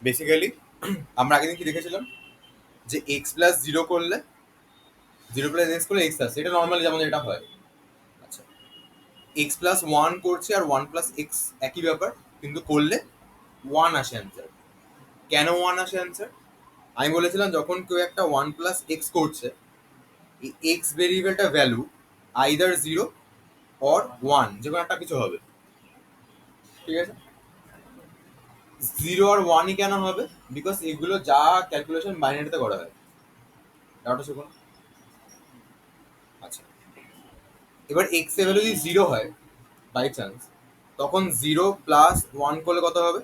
Basically আমরা আগের দিন কি দেখেছিলাম যে এক্স প্লাস জিরো করলে জিরো প্লাস এক্স করলে এক্স আসছে, এটা নর্মালি যেমন এটা হয়। আচ্ছা, এক্স প্লাস ওয়ান করছে আর ওয়ান প্লাস এক্স একই ব্যাপার, কিন্তু করলে ওয়ান আসে অ্যান্সার। কেন ওয়ান আসে অ্যান্সার? আমি বলেছিলাম যখন কেউ একটা ওয়ান প্লাস এক্স করছে, এই এক্স ভেরিয়েবলটা value either zero or one, যে কোনো একটা কিছু হবে। ঠিক আছে, জিরো আর ওয়ানই কেন হবে? বিকজ এগুলো যা ক্যালকুলেশন বাইনারিতে করা হয়। ডাউট আছে কোনো? আচ্ছা, এবার এক্স এর ভ্যালু যদি জিরো হয় বাই চান্স, তখন জিরো প্লাস ওয়ান করলে কত হবে?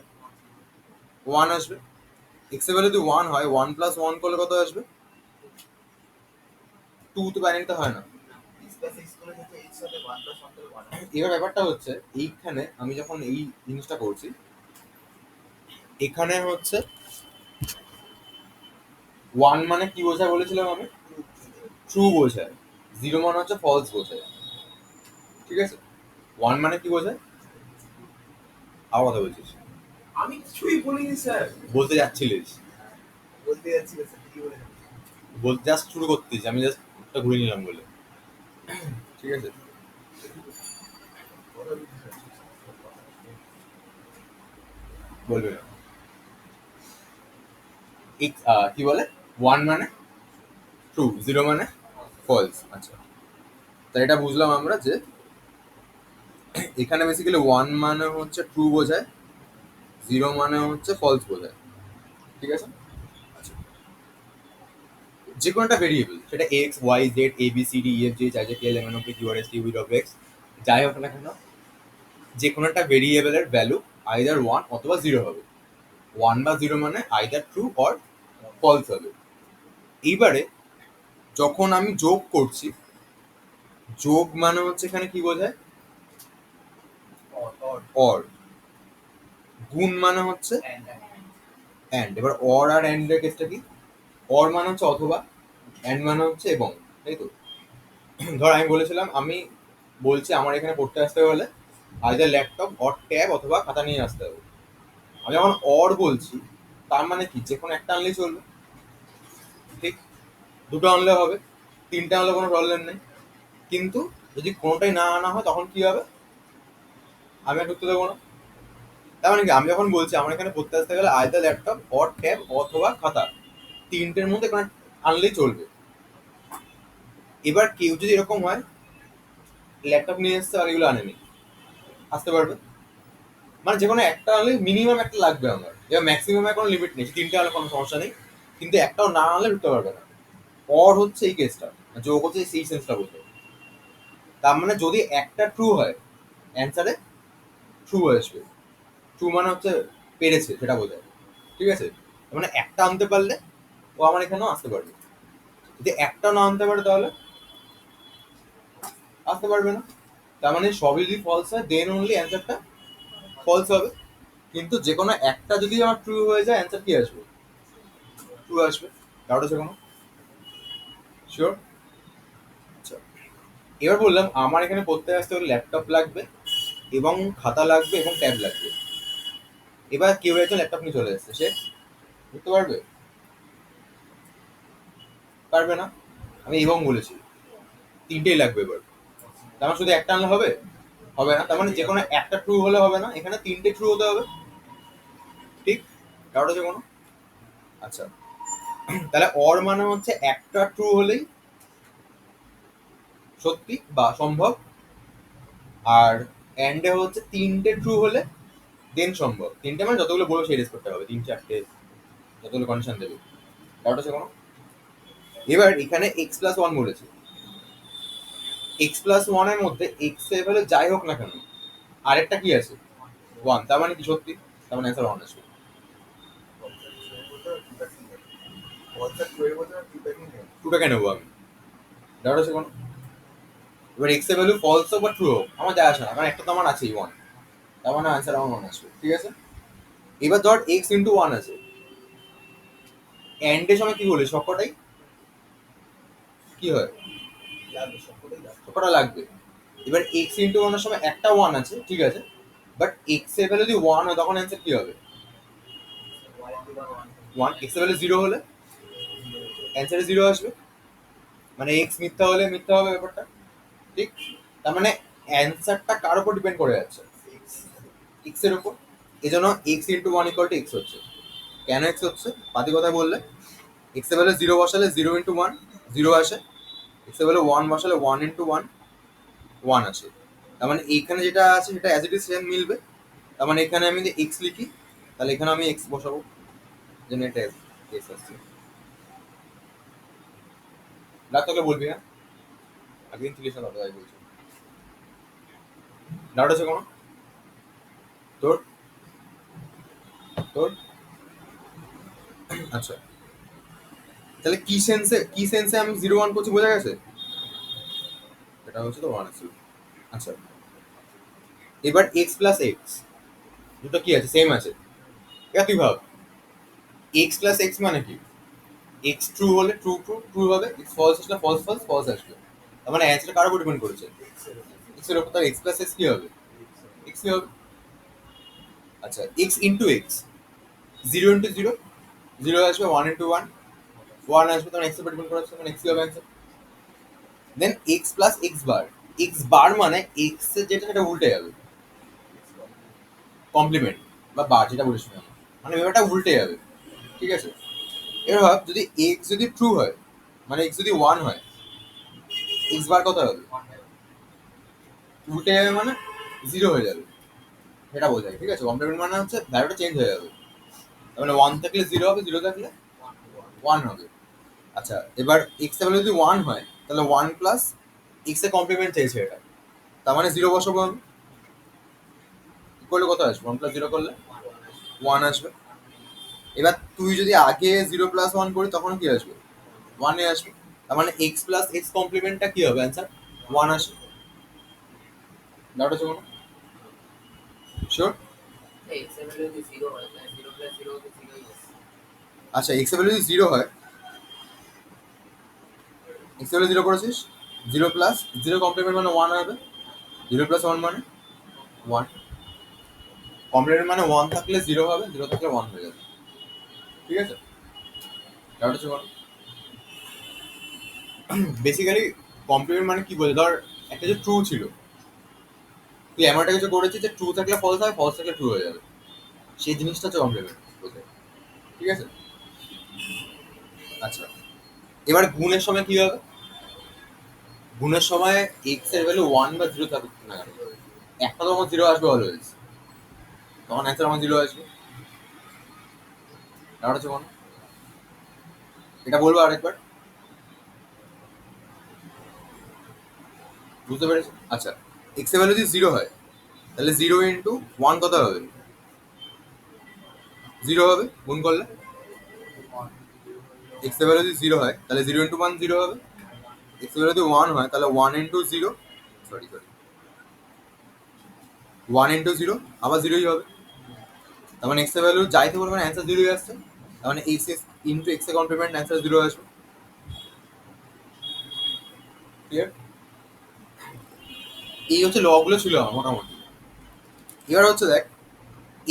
ওয়ান আসবে। এক্স এর ভ্যালু যদি ওয়ান হয়, ওয়ান প্লাস ওয়ান করলে কত আসবে? টু তো বাইনারিতে হয় না। এবার ব্যাপারটা হচ্ছে এইখানে আমি যখন এই জিনিসটা করছি, এখানে হচ্ছে ওয়ান মানে কি বোঝায় বলেছিলাম আমি? ট্রু বোঝায়। জিরো মানে হচ্ছে ফলস বোঝায়। ঠিক আছে, ওয়ান মানে কি বোঝায়? আবার কথা বলছিস? আমি কিছুই বলিনি স্যার। বলতে যাচ্ছিলিস, বলতে যাচ্ছি স্যার, কি বলে? বলতে জাস্ট শুরু করতিস, আমি জাস্ট ঘুরে নিলাম বলে। ঠিক আছে, বলবে না। কি বলে? ওয়ান মানে ট্রু, জিরো মানে ফলস। আচ্ছা, তাই এটা বুঝলাম আমরা যে এখানে বেসিক্যালি ওয়ান মানে হচ্ছে ট্রু বোঝায়, জিরো মানে হচ্ছে ফলস বোঝায়। ঠিক আছে, আচ্ছা, যে কোনো একটা ভেরিয়েবল, সেটা X Y Z A B C D E F G H I J K L M N O P Q R S T U V W X, যাই হোক না কেন, যে কোনো একটা ভেরিয়েবলের ভ্যালু আইদার ওয়ান অথবা জিরো হবে। ওয়ান বা জিরো মানে আইদার ট্রু অর ফলস হবে। এইবারে যখন আমি যোগ করছি, যোগ মানে হচ্ছে এখানে কি বোঝায়? অর। গুণ মানে হচ্ছে অ্যান্ড। এবার অর আর অ্যান্ড এর কেসটা কি? অর মানে হচ্ছে অথবা, অ্যান্ড মানে হচ্ছে এবং, তাই তো? ধর আমি বলেছিলাম আমি বলছি আমার এখানে পড়তে আসতে হলে আইদার ল্যাপটপ অর ট্যাব অথবা খাতা নিয়ে আসতে হবে। আমি যখন অর বলছি, তার মানে কি যে কোনো একটা আনলেই চলবে। ঠিক, দুটো আনলে হবে, তিনটে আনলে কোনো প্রবলেম নেই। কিন্তু যদি কোনোটাই না আনা হয় তখন কি হবে? আমি আর ঢুকতে দেবো না। তার মানে কি, আমি যখন বলছি আমার এখানে পড়তে আসতে গেলে আইদার ল্যাপটপ অর ট্যাব অথবা খাতা, তিনটের মধ্যে কোনো আনলেই চলবে। এবার কেউ যদি এরকম হয় ল্যাপটপ নিয়ে এসছে আর এগুলো আনেনি, আসতে পারবে? মানে যে কোনো একটা আনলে মিনিমাম একটা লাগবে আমার। এবার ম্যাক্সিমামের কোনো লিমিট নেই, তিনটে আনলে কোনো সমস্যা নেই, কিন্তু একটাও না আনলে ঢুকতে পারবে না। অর হচ্ছে এই কেসটা, যোগ হচ্ছে সেই সেন্সটা বোঝে। তার মানে যদি একটা ট্রু হয়, অ্যান্সারে ট্রু আসবে। ট্রু মানে হচ্ছে পেরেছে, সেটা বোঝায়। ঠিক আছে, তার মানে একটা আনতে পারলে ও আমার এখানেও আসতে পারবে। যদি একটা না আনতে পারে তাহলে আসতে পারবে না। তার মানে সবই যদি ফলস হয় দেন অনলি অ্যান্সারটা ফলস হবে। কিন্তু যে কোনো একটা যদি আমার ট্রু হয়ে যায় অ্যান্সার কি আসবে? ট্রু আসবে। ডাউট আছে কোনো? শিওর? আচ্ছা, এবার বললাম আমার এখানে পড়তে আসতে হলে ল্যাপটপ লাগবে এবং খাতা লাগবে এবং ট্যাব লাগবে। এবার কেউ একজন ল্যাপটপ নিয়ে চলে এসছে, সে বুঝতে পারবে? পারবে না। আমি এবং বলেছি তিনটেই লাগবে। এবার তার মানে শুধু একটা আনলে হবে? হবে না। তার মানে যে কোনো একটা ট্রু হলে হবে না, এখানে তিনটে ট্রু হতে হবে। ঠিক, ডাউট আছে কোনো? আচ্ছা, তাহলে অর মানে হচ্ছে একটা ট্রু হলেই সত্যি বা সম্ভব, আর অ্যান্ডে হচ্ছে তিনটে ট্রু হলে দেন সম্ভব। তিনটে মানে যতগুলো বলবো সেই রেস করতে হবে, তিন চারটে যতগুলো কন্ডিশন দেবে। ডাউট আছে কোনো? এবার এখানে এক্স প্লাস ওয়ান বলেছে, এক্স প্লাস ওয়ানের মধ্যে এক্স এর ভ্যালু যাই হোক না কেন আরেকটা কি আছে? ওয়ান। তার মানে কি সত্যি? তার মানে অ্যান্সার ওয়ান আসবে। টুটাকে নেবো আমি। ডাউট আছে কোনো? এবার এক্স এর ভ্যালু ফলস হোক বা ট্রু হোক আমার যায় আসে না, কারণ একটা তো আমার আছেই ওয়ান। তার মানে আনসার আমার ওয়ান আসবে। ঠিক আছে, এবার ধর এক্স ইন্টু ওয়ান আছে, এন্ডের সময় কি বলে সবকটাই কি হয়? সবকটা লাগবে। এবার এক্স ইন্টু ওয়ানের সময় একটা ওয়ান আছে, ঠিক আছে, বাট এক্স এর ভ্যালু যদি ওয়ান হয় তখন অ্যান্সার কি হবে? ওয়ান এক্স এর ভ্যালু জিরো হলে অ্যান্সারে জিরো আসবে, মানে এক্স মিথ্যা হলে মিথ্যা হবে ব্যাপারটা, ঠিক? তার মানে অ্যান্সারটা কার উপর ডিপেন্ড করে যাচ্ছে? এক্স এর উপর। এই জন্য x into one equal to x হচ্ছে। কেন এক্স হচ্ছে? পাতি কথা বললে এক্স এর ভ্যালু জিরো বসালে জিরো ইন্টু ওয়ান জিরো আসে, এক্স এর ভ্যালু ওয়ান বসালে ওয়ান ইন্টু ওয়ান ওয়ান আসে। তার মানে এইখানে যেটা আছে সেটা অ্যাজ ইট ইজ সেম মিলবে। তার মানে এখানে আমি যদি এক্স লিখি তাহলে এখানে আমি এক্স বসাবো, যেন এটা এক্স আসছে। ডাক তোকে বলবি, হ্যাঁ আগের তুলিস না তাই বলছি। ডাউট আছে কোনো তোর? তোর আচ্ছা, তাহলে কি সেন্সে আমি জিরো ওয়ান করছি বোঝা গেছে? এটা হচ্ছে তো ওয়ান আছে। আচ্ছা, এবার এক্স প্লাস এক্স দুটো কি আছে? সেম আছে। এবার তুই ভাব এক্স প্লাস এক্স মানে কি? এক্স ট্রু হলে ট্রু ট্রু ট্রু হবে, এক্স ফলস আসলে ফলস ফলস ফলস আসবে। তার মানে অ্যান্সারটা কার উপর ডিপেন্ড করেছে? এক্স এর উপর। তার এক্স প্লাস এক্স কি হবে? এক্স কি হবে? আচ্ছা, x into x, zero into zero zero আসবে, ওয়ান ইন্টু ওয়ান ওয়ান আসবে, তখন এক্স এর উপর ডিপেন্ড করেছে, মানে এক্স কি হবে অ্যান্সার। দেন এক্স প্লাস এক্স বার মানে এক্স এর যেটা সেটা উল্টে যাবে, কমপ্লিমেন্ট বা বার যেটা বলিস না, মানে ব্যাপারটা উল্টে যাবে, ঠিক আছে? এবার ভাব যদি এক্স যদি ট্রু হয়, মানে এক্স যদি ওয়ান হয়, এক্স বার কত হবে? উল্টে যাবে মানে জিরো হয়ে যাবে, সেটা বোঝায়, ঠিক আছে? কমপ্লিমেন্ট মানে হচ্ছে ভ্যালুটা চেঞ্জ হয়ে যাবে, তার মানে ওয়ান থাকলে জিরো হবে, জিরো থাকলে ওয়ান হবে। আচ্ছা, এবার এক্স এর ভ্যালু যদি ওয়ান হয় তাহলে ওয়ান প্লাস এক্স এর কমপ্লিমেন্ট চাইছে এটা, তার মানে জিরো বসাবো আমি, করলে কত আসবে? ওয়ান প্লাস জিরো করলে ওয়ান আসবে। এবার তুই যদি আগে জিরো প্লাস ওয়ান করি তখন কি আসবে? ওয়ানে আসবে। তার মানে এক্স প্লাস এক্স কমপ্লিমেন্টটা কি হবে অ্যান্সার? ওয়ান আসবে। ডাউট আছে কোনো? শিওর? আচ্ছা, এক্স এর ভ্যালু যদি জিরো হয়, এক্স এর ভ্যালু জিরো করেছিস, জিরো প্লাস জিরো কমপ্লিমেন্ট মানে ওয়ান হবে, জিরো প্লাস ওয়ান মানে ওয়ান, কমপ্লিমেন্ট মানে ওয়ান থাকলে জিরো হবে, জিরো থাকলে ওয়ান হয়ে যাবে, ঠিক আছে? ডাউট আছে কোনো? বেসিক্যালি কমপ্লিমেন্ট মানে কি বোঝে? ধর একটা যে ট্রু ছিল, তুই এমন একটা কিছু করেছিস যে ট্রু থাকলে ফলস হয়, ফলস থাকলে ট্রু হয়ে যাবে, সেই জিনিসটা হচ্ছে কমপ্লিমেন্ট বোঝে, ঠিক আছে? আচ্ছা, এবার গুণের সময় কি হবে? গুণের সময় এক্স এর ভ্যালু ওয়ান বা জিরো থাকুক না কেন, একটা তো আমার জিরো আসবে অলওয়েজ, তখন অ্যান্সার আমার জিরো আসবে। ডাউট আছে কোনো? এটা বলবো আরেকবার, বুঝতে পেরেছি? আচ্ছা, এক্স এর ভ্যালু যদি জিরো হয় তাহলে জিরো ইন্টু ওয়ান কত হবে? জিরো হবে গুণ করলে। এক্স এর ভ্যালু যদি জিরো হয় তাহলে জিরো ইন্টু ওয়ান জিরো হবে, এক্স এর ভ্যালু যদি ওয়ান হয় তাহলে one into zero, sorry one into zero আবার জিরোই হবে। তার মানে এক্স এর ভ্যালু যাইতে বলবে না অ্যান্সার জিরোই আসছে, তার মানে এক্স ইন্টু এক্স এর কমপ্লিমেন্ট অ্যান্সার জিরো আসবে, ক্লিয়ার? এই হচ্ছে ল গুলো ছিল আমার মোটামুটি। এবার হচ্ছে দেখ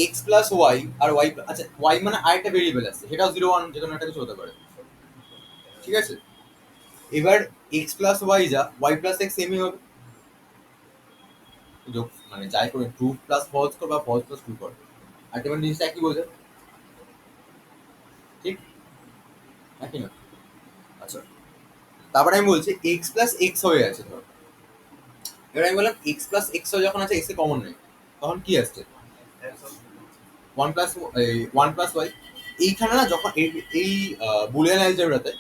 এক্স প্লাস ওয়াই আর ওয়াই, আচ্ছা ওয়াই মানে আরেকটা ভেরিয়েবল আছে, সেটাও জিরো ওয়ান যে কোনো একটা কিছু হতে পারে, ঠিক আছে? এবার এক্স প্লাস ওয়াই যা ওয়াই প্লাস এক্স সেমই হবে, যোগ মানে যাই করে ট্রু প্লাস ফলস কর বা ফলস প্লাস ট্রু কর, আলটিমেট জিনিসটা একই বোঝে, ঠিক? একই না? আচ্ছা, তারপরে আমি বলছি এক্স প্লাস এক্স হয়ে আছে ধর, এবার আমি বললাম এক্স প্লাস এক্স যখন আছে এক্স এ কমন নেই, তখন কি আসছে? One plus Y. এইখানে না যখন এই বুলিয়ান অ্যালজেব্রাতে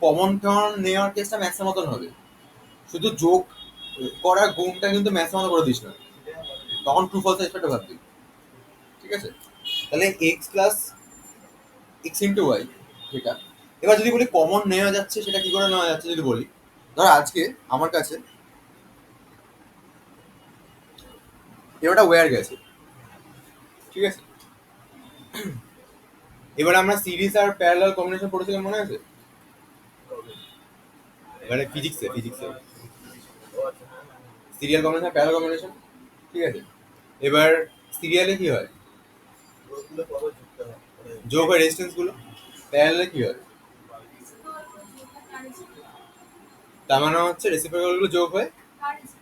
কমন টার্ম নেওয়ার কেসটা ম্যাথসের মতন হবে, শুধু যোগ করার গুণটা কিন্তু ম্যাথসের মতো করে দিস না, তখন ট্রু ফলস এক্সপেক্ট ভাববি, ঠিক আছে? তাহলে X plus X into Y সেটা, এবার যদি বলি কমন নেওয়া যাচ্ছে, সেটা কি করে নেওয়া যাচ্ছে যদি বলি, ধর আজকে আমার কাছে এবারটা ওয়্যার গেছে, ঠিক আছে? এবার আমরা সিরিজ আর প্যারালাল কম্বিনেশন পড়েছিলাম মনে আছে? এবারে ফিজিক্সে সিরিয়াল কম্বিনেশন প্যারালাল কম্বিনেশন, ঠিক আছে? এবার সিরিয়ালে কি হয়? যোগ হয় রেজিস্ট্যান্স গুলো, প্যারালালে কি হয়? তার মানে হচ্ছে রেসিপ্রোকাল গুলো যোগ হয়,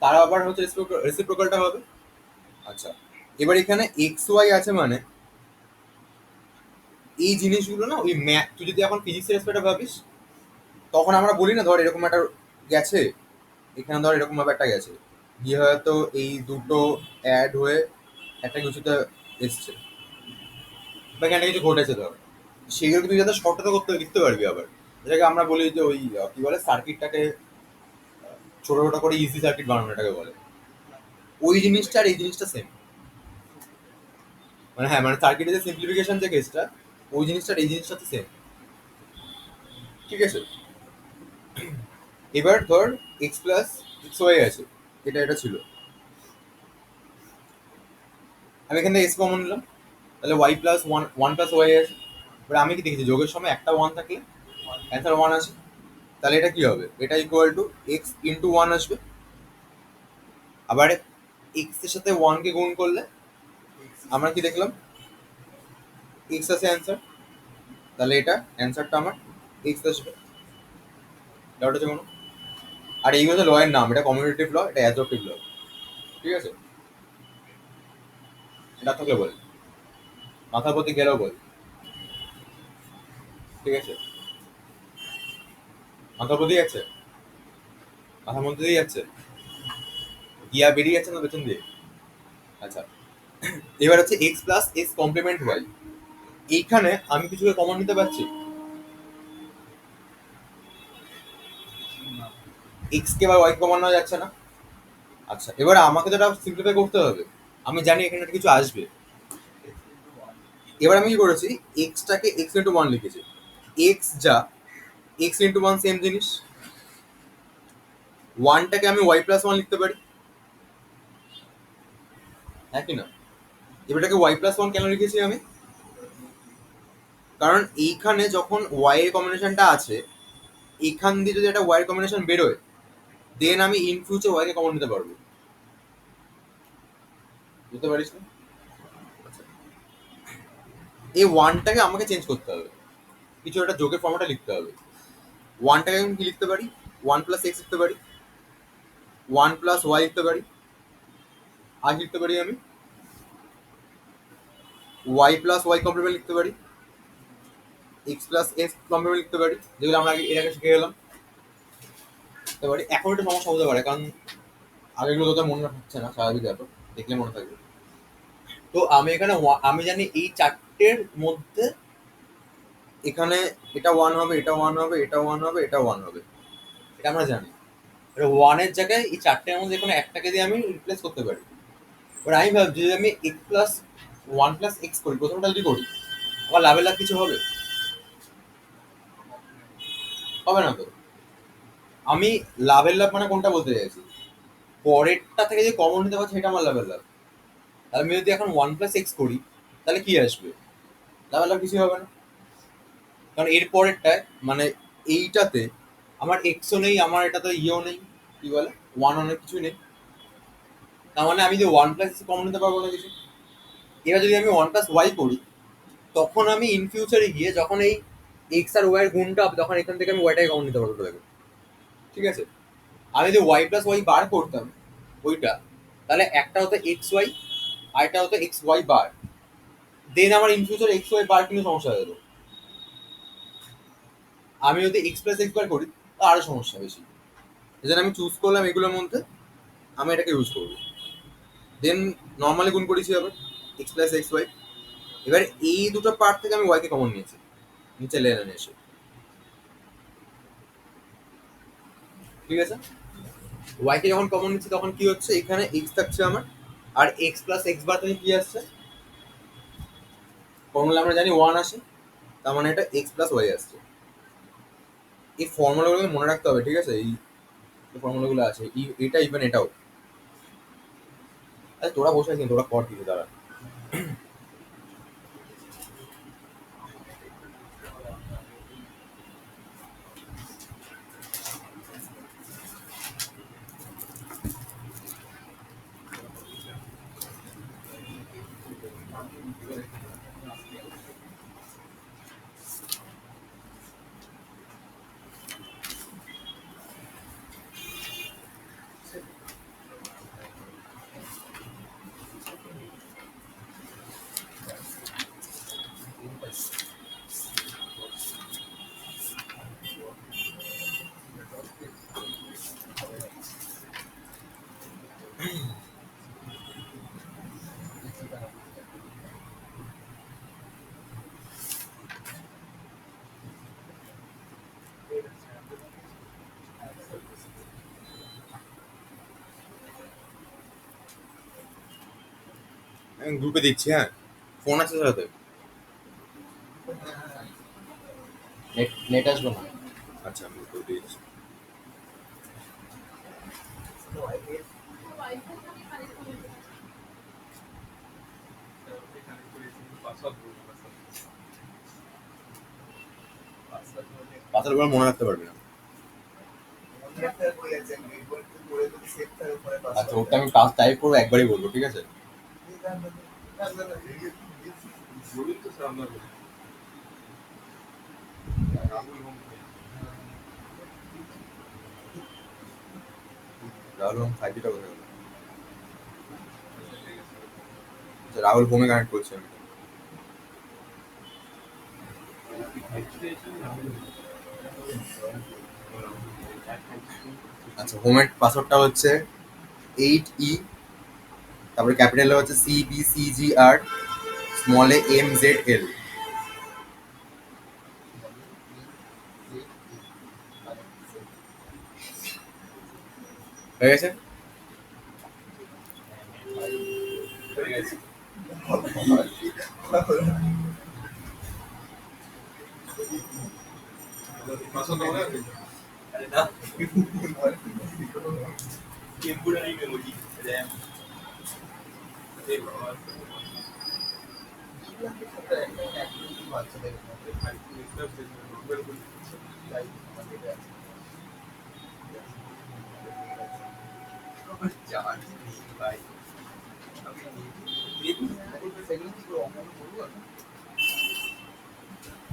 তার আবার হচ্ছে রেসিপ্রোকালটা হবে। আচ্ছা, এবার এখানে এক্স ওয়াই আছে মানে এই জিনিসগুলো না ওই ম্যাথ, তুই যদি এখন ফিজিক্সের রেসপেক্টে ভাবিস, তখন আমরা বলি না ধর এরকম একটা গেছে, এখানে ধর এরকম ভাবে একটা গেছে, গিয়ে হয়তো এই দুটো অ্যাড হয়ে একটা কিছুতে এসছে, বা এখানে কিছু ঘটেছে ধর, সেগুলো তুই যাতে শর্টটা করতে লিখতে পারবি আবার, যেটাকে আমরা বলি যে ওই কি বলে সার্কিটটাকে ছোট ছোট করে ইজি সার্কিট বানানো, এটাকে বলে। ওই জিনিসটা আর এই জিনিসটা সেম, মানে হ্যাঁ মানে সার্কিটের যে সিম্পলিফিকেশন যে কেসটা, ওই জিনিসটা আর এই জিনিসটা তো সেম, ঠিক আছে। এবার ধর এক্স প্লাস এক্স ওয়াই আছে, এটা এটা ছিল, আমি এখান থেকে এক্স কমন নিলাম, তাহলে Y plus one, one plus Y আছে। এবার আমি কি দেখেছি যোগের সময় একটা ওয়ান থাকলে অ্যান্সার ওয়ান আছে, তাহলে এটা কি হবে? এটা equal to x into one আসবে। আবার এক্স এর সাথে ওয়ান কে গুণ করলে আমরা কি দেখলাম? এক্স আছে অ্যান্সার, তাহলে এটা অ্যান্সারটা আমার এক্স আসবে। ডাউট আছে কোনো? আর এই হচ্ছে ল এর নাম, এটা কমিউটেটিভ ল, এটা অ্যাডজর্পটিভ ল, ঠিক আছে। এটা থাকলে বল, মাথার প্রতি গেলেও বল, ঠিক আছে। মাথার প্রতি যাচ্ছে, মাথার মধ্যে দিয়ে যাচ্ছে, গিয়া বেরিয়ে যাচ্ছে না পেছন দিয়ে? আচ্ছা, এবার হচ্ছে X plus X complement Y, এইখানে আমি কিছুকে কমন নিতে পারছি, এক্স কে বা ওয়াই কমন নেওয়া যাচ্ছে না। আচ্ছা, এবার আমাকে যেটা সিম্পলিফাই করতে হবে, আমি জানি এখানে একটা কিছু আসবে। এবার আমি কি করেছি, এক্সটাকে এক্স ইন্টু ওয়ান লিখেছি, এক্স যা এক্স ইন্টু ওয়ান সেম জিনিস, ওয়ানটাকে আমি ওয়াই প্লাস ওয়ান লিখতে পারি, হ্যাঁ কি না? এবারটাকে ওয়াই প্লাস ওয়ান কেন লিখেছি আমি? কারণ এইখানে যখন ওয়াই এর কম্বিনেশনটা আছে, এখান দিয়ে যদি একটা ওয়াই এর কম্বিনেশন বেরোয়, দেন আমি ইন ফিউচার ওয়াই কে কমন নিতে পারবো, বুঝতে পারিস না? আচ্ছা, এই ওয়ানটাকে আমাকে চেঞ্জ করতে হবে, কিছু একটা যোগের ফর্মটা লিখতে হবে। ওয়ানটাকে আমি কি লিখতে পারি? ওয়ান প্লাস এক্স লিখতে পারি, ওয়ান প্লাস ওয়াই লিখতে পারি, আর লিখতে পারি আমি ওয়াই প্লাস ওয়াই কমপ্লিমেন্ট লিখতে পারি, এক্স প্লাস এক্স কমপ্লিমেন্ট লিখতে পারি, যেগুলো আমরা আগে এর আগে শিখে গেলাম। লিখতে পারি। এখন একটু সমস্যা হতে পারে, কারণ আগেগুলো তোদের মনে রাখছে না, স্বাভাবিক ব্যাপার, দেখলে মনে থাকবে। তো আমি এখানে আমি জানি এই চারটের মধ্যে এখানে এটা ওয়ান হবে, এটা ওয়ান হবে, এটা ওয়ান হবে, এটা ওয়ান হবে, এটা আমরা জানি। ওয়ানের জায়গায় এই চারটের মধ্যে কোনো একটাকে দিয়ে আমি রিপ্লেস করতে পারি। এবার আমি ভাবছি যদি আমি x plus one plus x করি, প্রথমটা যদি করি, আমার লাভের লাভ কিছু হবে? হবে না তো। আমি লাভের লাভ মানে কোনটা বলতে চাইছি, পরেরটা থেকে যে কমন নিতে পারছি সেটা আমার লাভের লাভ। তাহলে আমি যদি এখন ওয়ান প্লাস এক্স করি, তাহলে কি আসবে? লাভের লাভ কিছু হবে না, কারণ এর পরেরটায় মানে এইটাতে আমার এক্সও নেই, আমার এটাতে ইও নেই, কি বলে ওয়ান অনেক কিছুই নেই। তার মানে আমি যে ওয়ান প্লাস কমন নিতে পারবো না কিছু। এবার যদি আমি ওয়ান প্লাস ওয়াই করি, তখন আমি ইন ফিউচারে গিয়ে যখন এই এক্স আর ওয়াই এর গুণটা হবে, তখন এখান থেকে আমি ওয়াইটাকে কমন নিতে পারবো দেখো, ঠিক আছে। আমি যদি ওয়াই প্লাস ওয়াই বার করতাম ওইটা, তাহলে একটা হতো এক্স ওয়াই, আর একটা হতো এক্স ওয়াই বার, দেন আমার in future x y bar কিন্তু সমস্যা হয়ে যেত। আমি যদি এক্স প্লাস এক্স বার করি, তা আরো সমস্যা বেশি। এই জন্য আমি চুজ করলাম এগুলোর মধ্যে আমি এটাকে ইউজ করবো। দেন নর্মালি গুণ করেছি আবার এক্স প্লাস এক্স ওয়াই। এবার এই দুটো পার্ট থেকে আমি ওয়াই কে কমন নিয়েছি নিচে লেনে এসে, ঠিক আছে। ওয়াই কে যখন কমন নিচ্ছি তখন কি হচ্ছে, এখানে এক্স থাকছে আমার, আর এক্স প্লাস এক্স বার থেকে কি আসছে, ফর্মুলা আমরা জানি ওয়ান আসে, তার মানে এটা এক্স প্লাস ওয়াই আসছে। এই ফর্মুলাগুলো মনে রাখতে হবে, ঠিক আছে। এই ফর্মুলাগুলো আছে, এটা ইভেন এটাও। আরে তোরা বসে আছিস, তোরা কর কিছু দাঁড়া। আমি গ্রুপে দিচ্ছি, হ্যাঁ। ফোন আছে সাথে? নেট আসবে না। আচ্ছা, আমি গ্রুপে দিচ্ছি। পাতালগুলো মনে রাখতে পারবি না। আচ্ছা, ওটা আমি পাস টাইপ করবো, একবারই বলবো, ঠিক আছে? রাহুল হোম 5G কোথায় গেল? আচ্ছা, রাহুল হোমে কানেক্ট করছি আমি। আচ্ছা, হোমের পাসওয়ার্ডটা হচ্ছে 8E, তারপরে ক্যাপিটালে হচ্ছে CBCGR, স্মলে MZL। হয়ে গেছে?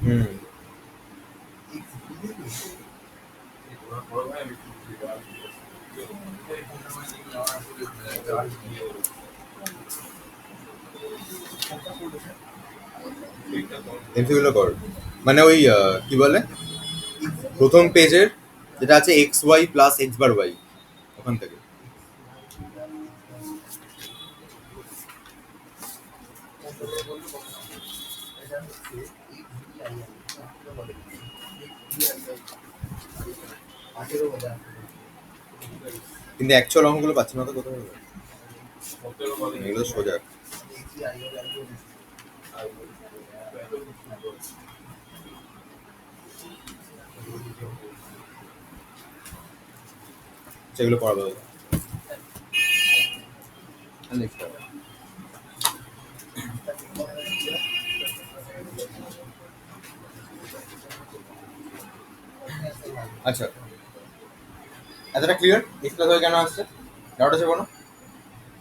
হুম। এমসিগুলো কর, মানে ওই কি বলে, প্রথম পেজের যেটা আছে XY প্লাস X বার Y, ওখান থেকে। কিন্তু অ্যাকচুয়াল অঙ্কগুলো পাচ্ছি না তো, কোথায় হবে? এগুলো সোজা। সেগুলো পড়াবো। আচ্ছা, এতটা ক্লিয়ার? এক্সপ্লেস হয়ে কেন আসছে? ডাউট আছে কোনো?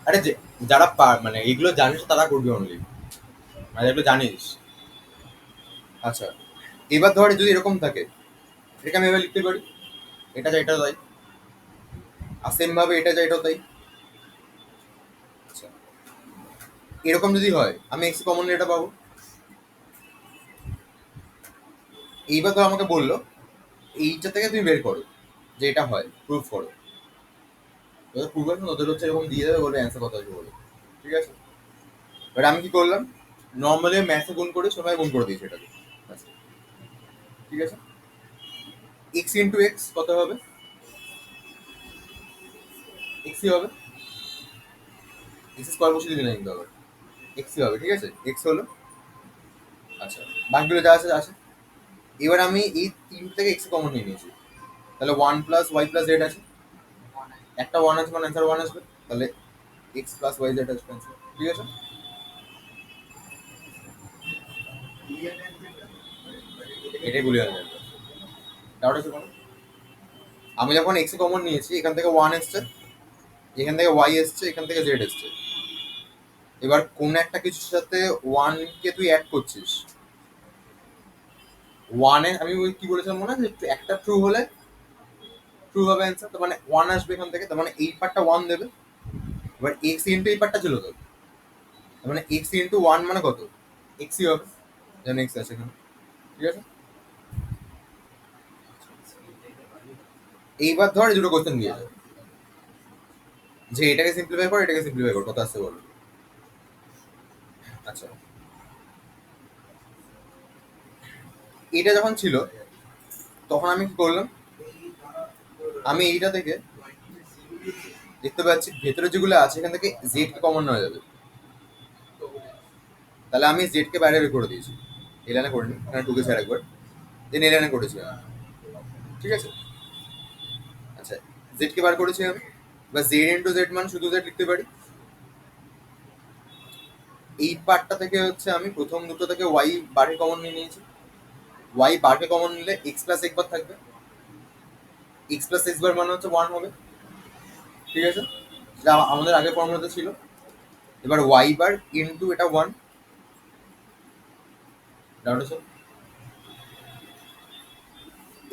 আরে যে যারা মানে এগুলো জানিস তারা করবি অনলি, মানে এগুলো জানিস। আচ্ছা, এবার ধর যদি এরকম থাকে, এটাকে আমি এবার লিখতে পারি, এটা যা এটা তাই, আর সেম ভাবে এটা যা এটাও তাই। আচ্ছা, এরকম যদি হয় আমি এক্স কমন এটা পাবো। এইবার ধর আমাকে বললো এইটা থেকে তুমি বের করো যে এটা হয়, প্রুফ করো। তোদের প্রুফ আছে, ওদের হচ্ছে এরকম দিয়ে দেবে, বলে অ্যান্সার কত আছে বলে, ঠিক আছে? এবার আমি কি করলাম, নর্মালি ম্যাথে গুণ করে সময় গুণ করে দিয়েছি এটাকে, আচ্ছা, ঠিক আছে? এক্স ইন্টু এক্স কত হবে? এক্সই হবে, এক্স স্কোয়ার বসে দিবি না কিন্তু আবার, এক্সই হবে, ঠিক আছে? এক্স হলো। আচ্ছা, বাকিগুলো যা আছে আছে। এবার আমি এই তিন থেকে এক্স কমন নিয়ে নিয়েছি, তাহলে 1 + y + z আছে, একটা 1 আছে মানে অ্যান্সার 1 আসবে, তাহলে x + y z আসবে অ্যান্সার, ঠিক আছে? এটাই বুলিয়ান অ্যালজেব্রা। ডাউট আছে কোনো? আমি যখন x কমন নিয়েছি, এখান থেকে 1 এসছে, এখান থেকে y এসছে, এখান থেকে z এসছে। এবার কোন একটা কিছুর সাথে 1 কে তুই অ্যাড করছিস, 1 এ আমি ওই কি বলেছিলাম মনে আছে, একটা ট্রু হলে ট্রু হবে অ্যান্সার, তার মানে 1 আসবে এখান থেকে, তার মানে এই পার্টটা 1 দেবে। এবার x ইনটু এই পার্টটা ছিল তো, তার মানে x ইনটু 1 মানে কত? xই হবে, যেন x আছে এখানে, ঠিক আছে? এইবার ধর এই দুটো কোশ্চেন দিয়ে দাও, যে এটাকে সিম্পলিফাই কর, এটাকে সিম্পলিফাই কর, কত আসছে বলো। আচ্ছা, এটা যখন ছিল তখন আমি কি করলাম, আমি এইটা থেকে দেখতে পাচ্ছি ভেতরে যেগুলো আছে এখান থেকে জেড কমন হয়ে যাবে, তাহলে আমি জেড কে বাইরে বের করে দিয়েছি, এই লাইনে করিনি, এখানে ঢুকেছি আরেকবার, দেন এই লাইনে করেছি আমি, ঠিক আছে। আচ্ছা, জেড কে বার করেছি আমি, বা জেড ইন্টু জেড মানে শুধু জেড লিখতে পারি। এই পার্টটা থেকে হচ্ছে আমি প্রথম দুটো থেকে ওয়াই বারকে কমন নিয়ে নিয়েছি, ওয়াই বারকে কমন নিলে এক্স প্লাস এক বার থাকবে, এক্স প্লাস এক্স বার মানে হচ্ছে ওয়ান হবে, ঠিক আছে, যেটা আমাদের আগের ফর্মুলাতে ছিল। এবার ওয়াই বার ইন্টু এটা ওয়ান, ডাউট আছে?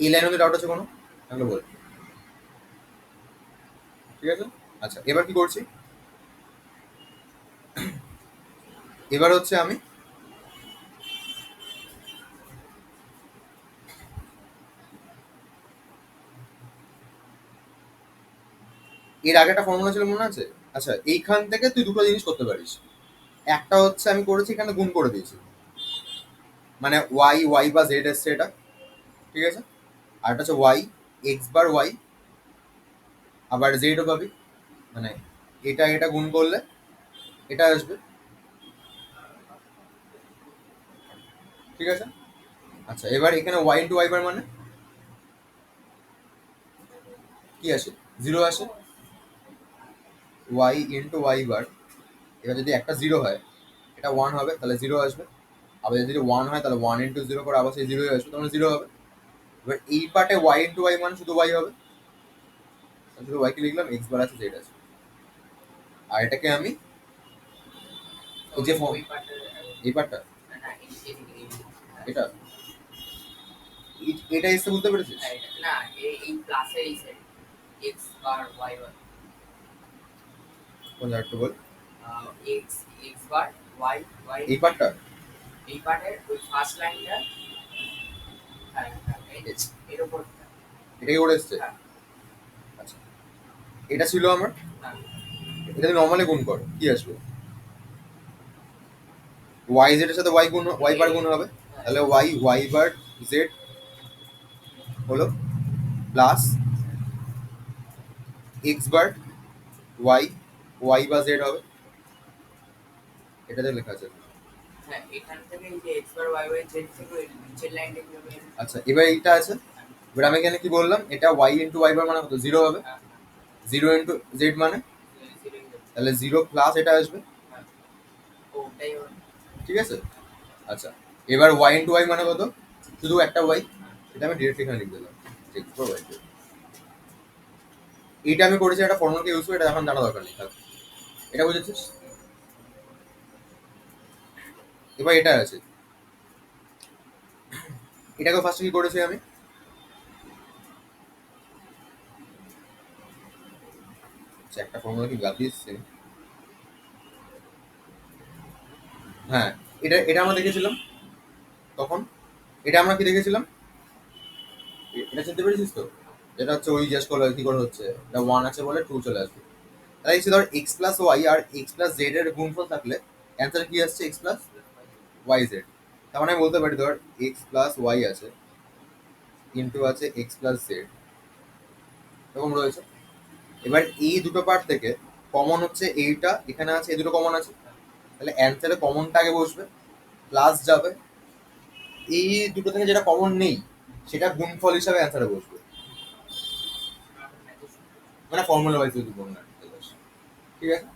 এই লাইন মধ্যে ডাউট আছে কোনো? তাহলে বল, ঠিক আছে। আচ্ছা, এবার কি করছি, এবার হচ্ছে আমি এর আগে একটা ফর্মুলা ছিল মনে আছে? আচ্ছা, এইখান থেকে তুই দুটো জিনিস করতে পারিস। একটা হচ্ছে আমি করেছি এখানে গুণ করে দিয়েছি, মানে ওয়াই ওয়াই বা জেড এসছে এটা, ঠিক আছে। আর একটা হচ্ছে ওয়াই এক্স বার ওয়াই, আবার জেডও পাবি, মানে এটা এটা গুণ করলে এটা আসবে, ঠিক আছে। আচ্ছা, এবার এখানে ওয়াই ইন্টু ওয়াই বার মানে কি আসে? জিরো আসে। ওয়াই ইন্টু ওয়াই বার, এবার যদি একটা জিরো হয় এটা ওয়ান হবে, তাহলে জিরো আসবে। আবার যদি ওয়ান হয় তাহলে ওয়ান ইন্টু জিরো করে আবার সেই জিরোই আসবে, তাহলে জিরো হবে। এবার এই পার্টে ওয়াই ইন্টু ওয়াই মানে শুধু ওয়াই হবে, শুধু ওয়াই কে লিখলাম, এক্স বার আছে জেড আছে। আর এটাকে আমি এই যে ওই পার্টটা এই পার্টটা না এটা এটা এসে বুঝতে পেরেছিস? না এই প্লাসের এই side x bar y bar কোন জায়গাটা বল, x x bar Y Y এই পার্টটা এই পার্টের ওই ফার্স্ট লাইনটা, হ্যাঁ হ্যাঁ এর উপর, এটাই ওর এসছে। হ্যাঁ আচ্ছা, এটা ছিল আমার, হ্যাঁ এটা নর্মালি গুণ কর কি আসবে, ওয়াই জেড এর সাথে ওয়াই গুণ ওয়াই বার গুণ হবে, তাহলে ওয়াই ওয়াই বার জেড হলো plus X bar Y Y বা জেড হবে, এটাতে লেখা আছে। হ্যাঁ এখান থেকে এই যে x bar Y Y Z থেকে ওই নিচের লাইনটা কিভাবে এলো? আচ্ছা, এবার এইটা আছে, এবার আমি এখানে কি বললাম, এটা ওয়াই ইন্টু ওয়াই বার মানে কত? জিরো হবে। হ্যাঁ জিরো ইন্টু জেড মানে হ্যাঁ জিরো জিরো, তাহলে জিরো প্লাস এটা আসবে, হ্যাঁ ওটাই ওর, ঠিক আছে। আচ্ছা, এবার ওয়াই ইন্টু ওয়াই মানে কত? শুধু একটা ওয়াই, এটা আমি ডিরেক্ট এখানে লিখে দিলাম, ঠিক ওয়াই। এইটা আমি করেছি একটা ফর্মুলাকে ইউজ করে, এটা এখন জানা দরকার নেই, থাক। এটা বুঝেছিস? এবার এটা আছে, এটাকে ফার্স্টে কি করেছি আমি, আচ্ছা, একটা ফর্মুলা কি বাদ দিয়েছি, হ্যাঁ, এটা এটা আমরা দেখেছিলাম তখন, এটা আমরা কি দেখেছিলাম, এটা চিনতে পেরেছিস তো? যেটা হচ্ছে ওই জিজ্ঞেস করলো কি করে হচ্ছে, এটা ওয়ান আছে বলে টু চলে আসবে। তাহলে এসে ধর এক্স প্লাস ওয়াই আর এক্স প্লাস জেড এর গুণফল থাকলে অ্যান্সার কি আসছে? X plus Y Z. তার মানে আমি বলতে পারি ধর এক্স প্লাস ওয়াই আছে ইন্টু আছে এক্স প্লাস জেড, এরকম রয়েছে। এবার এই দুটো পার্ট থেকে কমন হচ্ছে এইটা, এখানে আছে, এই দুটো কমন আছে, তাহলে অ্যান্সারে কমনটা আগে বসবে, প্লাস যাবে, এই দুটো থেকে যেটা কমন নেই সেটা গুণফল হিসাবে অ্যান্সারে বসবে, মানে ফর্মুলা ওয়াইজ যদি বলুন, ঠিক আছে।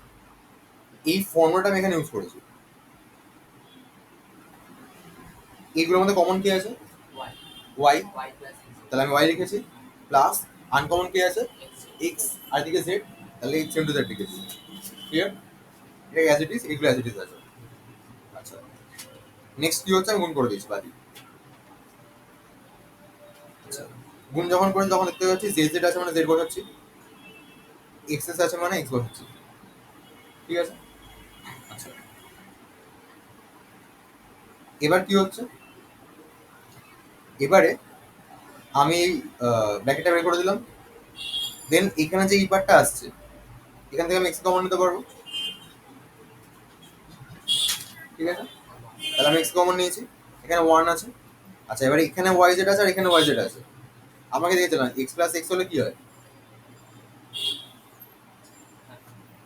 এই ফর্মুলাটা আমি এখানে ইউজ করেছি। এইগুলোর মধ্যে কমন কি আছে? ওয়াই ওয়াই, ওয়াই প্লাস তাহলে আমি ওয়াই লিখেছি, প্লাস আনকমন কি আছে? এক্স এক্স, আর দিকে জেড, তাহলে এক্স ইন্টু জেড লিখেছি, ক্লিয়ার? এটা অ্যাজ ইট ইজ, এগুলো অ্যাজ ইট ইজ আছে। আচ্ছা, নেক্সট কি হচ্ছে, আমি গুণ করে দিয়েছি বাদি। আচ্ছা, গুণ যখন করেন তখন দেখতে পাচ্ছি জেড জেড আছে মানে জেড বসাচ্ছি, এক্স এস আছে মানে এক্স বসাচ্ছি, ঠিক আছে। আচ্ছা, এবার কি হচ্ছে, এবারে আমি ব্র্যাকেটটা বের করে দিলাম, দেন এখানে যে এই পার্টটা আসছে এখান থেকে আমি এক্স কমন নিতে পারবো, ঠিক আছে। তাহলে আমি এক্স কমন নিয়েছি, এখানে ওয়ান আছে। আচ্ছা, এবারে এখানে ওয়াই জেড আছে আর এখানে ওয়াই জেড আছে, আমাকে দেখেছিলাম এক্স প্লাস এক্স হলে কি হয়?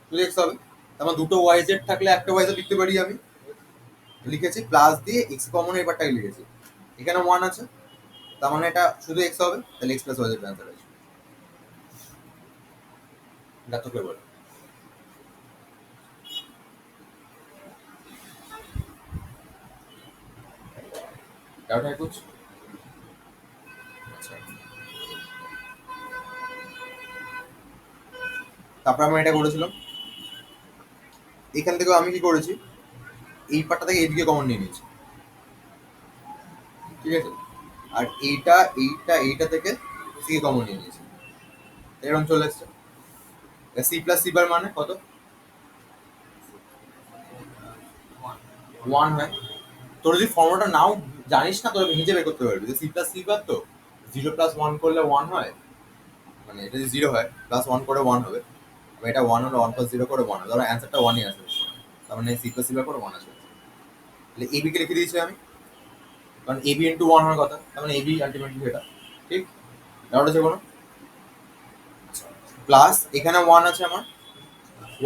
টু এক্স হবে। তারপর দুটো ওয়াই জেড থাকলে একটা ওয়াই জেড লিখতে পারি আমি, লিখেছি প্লাস দিয়ে এক্স কমন এবারটাকে লিখেছি, এখানে 1 আছে, তার মানে এটা শুধু এক্স হবে, তাহলে এক্স প্লাস ওয়াই এর অ্যান্সার আছে। এটা তো কে বলে ডাউট है कुछ? আচ্ছা, তারপর আমরা এটা করেছিলাম, এখান থেকেও আমি কি করেছি, এই পার্টটা থেকে এইদিকে কমন নিয়ে নিয়েছি, ঠিক আছে, আর এইটা এইটা এইটা থেকে সি কমন নিয়ে নিয়েছি, এরকম চলে এসছে। সি প্লাস সি বার মানে কত? 1 হয়। তোর যদি ফর্মুলাটা নাও জানিস না, তোর নিজে বের করতে পারবি যে সি প্লাস সি বার তো 0 প্লাস 1 করলে 1 হয়, মানে এটা যদি 0 হয় প্লাস 1 করে 1 হবে, এটা 1 হলো 1 প্লাস 0 করে 1 হবে, ধরো অ্যান্সারটা 1ই আসবে, তার মানে সি প্লাস সি বার করে 1 আসবে। তাহলে এবি কে লিখে দিয়েছি আমি, কারণ এবি ইন্টু 1 হওয়ার কথা, তার মানে এবি আলটিমেটলি এটা, ঠিক? ডাউট আছে কোনো? প্লাস এখানে 1 আছে আমার,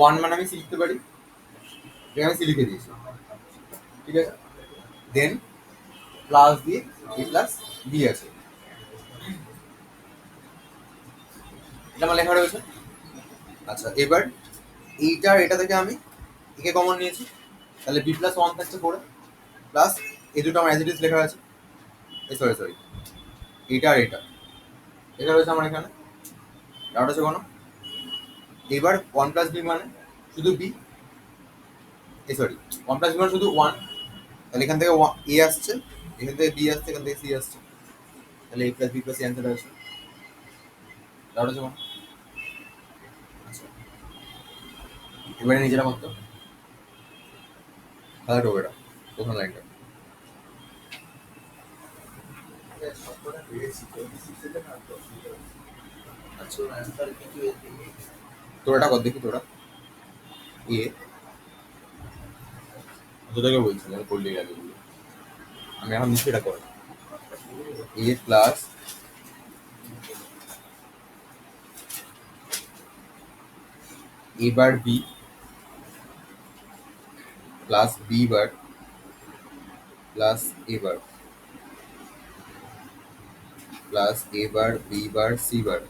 1 মানে আমি সি লিখতে পারি, এখানে সি লিখে দিয়েছি, ঠিক আছে, দেন প্লাস দিয়ে এ প্লাস বি আছে, এটা আমার লেখা রয়েছে। আচ্ছা, এবার এইটার এটা থেকে আমি একে কমন নিয়েছি, তাহলে বি প্লাস 1 থাকছে পড়ে, প্লাস এই দুটো আমার অ্যাজ ইট ইজ লেখা আছে, সরি সরি, এইটা আর এটা, এটা রয়েছে আমার এখানে। ডাউট আছে কোনো? এবার 1 প্লাস বি মানে শুধু বি, সরি 1 প্লাস বি মানে শুধু 1, তাহলে এখান থেকে এ আসছে, এখান থেকে বি আসছে, এখান থেকে সি আসছে, তাহলে A plus B plus C answer আছে। ডাউট আছে কোনো? আচ্ছা, এবারে নিজেরা করতো তাহলে ঢোকে এটা প্রথম লাইনটা। সবকটা পেয়েছি 26 থেকে না 10 থেকে। আচ্ছা, অ্যান্সার কিছু এদিকে তোরাটা কর দেখি, তোরা এ তোদেরকে বলছি আমি করলে আগে বলি, আমি এখন নিচ্ছি এটা কর, A plus A bar B plus B bar plus A bar plus A bar B bar C bar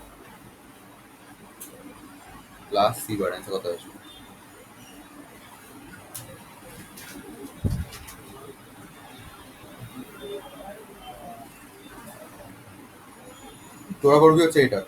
plus C bar, answer কত আসবে? তোরা করবি হচ্ছে এটা,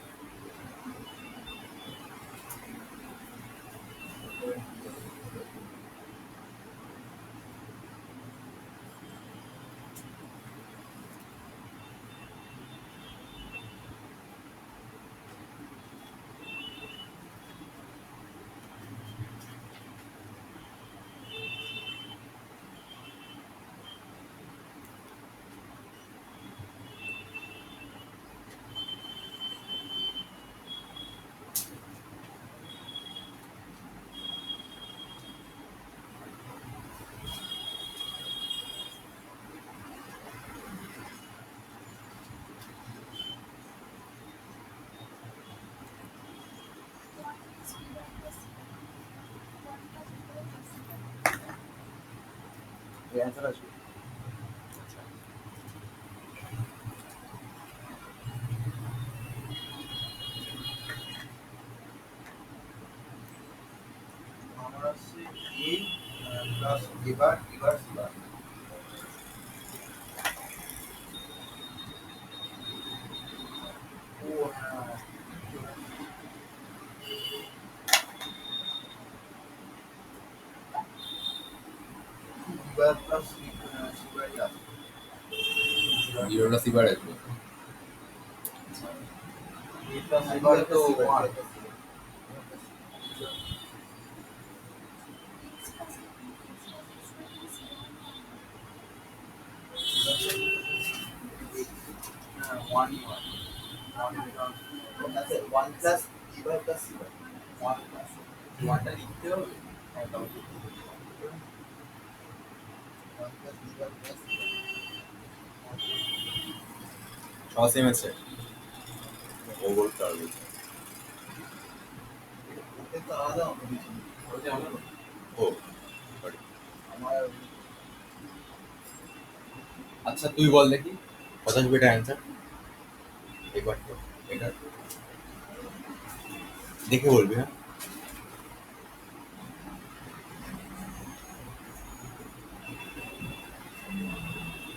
অ্যান্সার আসবে। আমার আছে এ প্লাস এবার এবার সিবার ও হ্যাঁ এবার প্লাস সিবারই আছে জিরোটা সি বার আসবে, এ প্লাস সিবার তো 1 1 আছে 1 প্লাস এবার প্লাস সিবার 1 প্লাস 1টা লিখতে হবে হ্যাঁ তাও 1 প্লাস এবার প্লাস সব সেম আছে, ও বলতে পারবে। ওটা তো আলাদা অন্য কিছু ওটা আমরা ও সরি, আমার আচ্ছা তুই বল দেখি কত আসবে এটা অ্যান্সার এবার তো এটা দেখে বলবি হ্যাঁ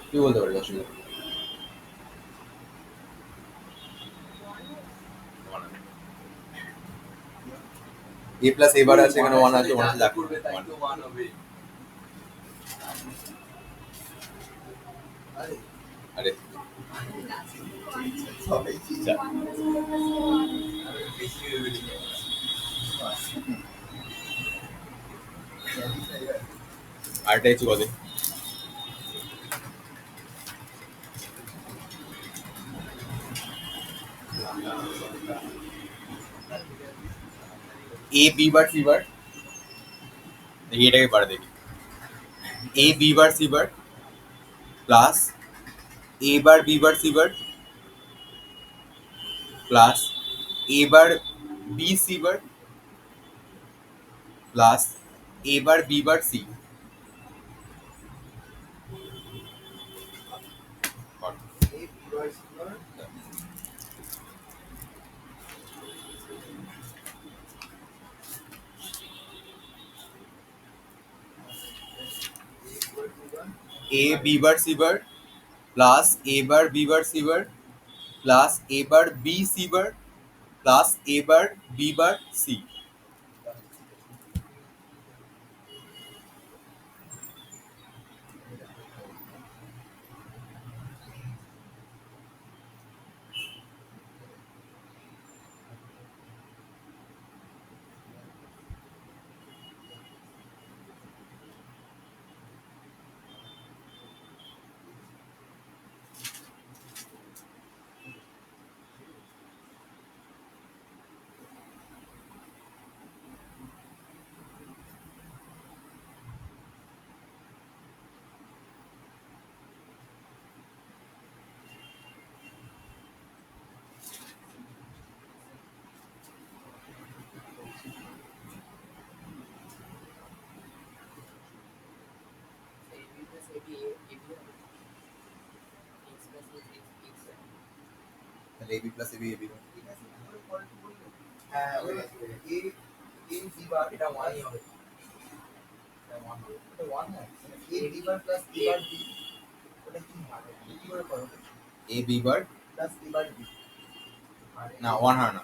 তুই বলতে পারিস অসুবিধা নেই। এ প্লাস এবার আছে এখানে ওয়ান আছে ওয়ান আছে করবে তাই তো ওয়ান হবে। আরে আরে সবাই যা। বেশি হয়ে গেছে। আরেকটা কিছু বলে এ বি বার সি বার দেখি এটাকে পারে দেখি A B bar C bar plus A bar B bar C bar plus A bar B C bar plus A bar B bar C এই ভিউয়ার্স গুলো A B bar C bar plus A bar B bar C bar plus A bar B C bar plus A bar B bar C AB plus AB, AB হবে। X plus X, X হবে। তাহলে এ B plus A B A B হ্যাঁ ওই এ এ B bar এটা ওয়ানই হবে। এটা one হবে। এটা ওয়ান না A B bar plus A bar B ওটা কি হবে কি করে করো A B bar plus A bar B না ওয়ান হয় না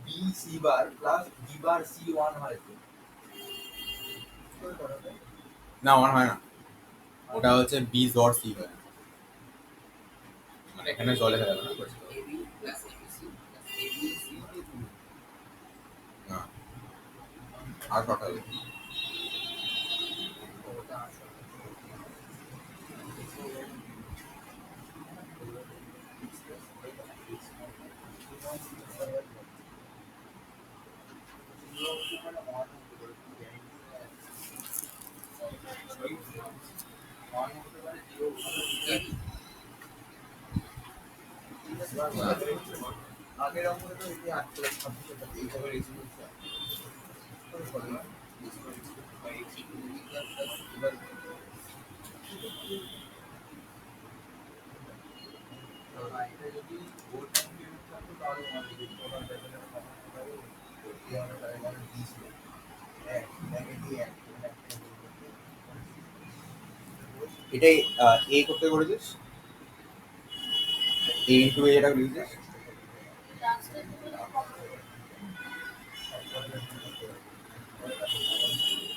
B C bar plus B bar C one হয় তো কি করে করো না ওয়ান হয় না ওটা হচ্ছে বি জর সি হয় মানে এখানে জলে হয়ে যাবে না AB plus ABC plus ABC না আর শর্ট হবে ওটা আসলে AB আগের অঙ্কটা তো এই 8 প্লাস 26 এইভাবে রেজুলেশন এটা যদি বোর্ড কম্পিউটার থাকতো তাহলে আমাদের যদি প্রোগ্রাম ডেভেলপার কমাতে পারে এই অনেকটা মানে দিছিল এক দিয়ে এক এটাই এ করতে করেছিস এ ইন্টু এ এটা লিখেছিস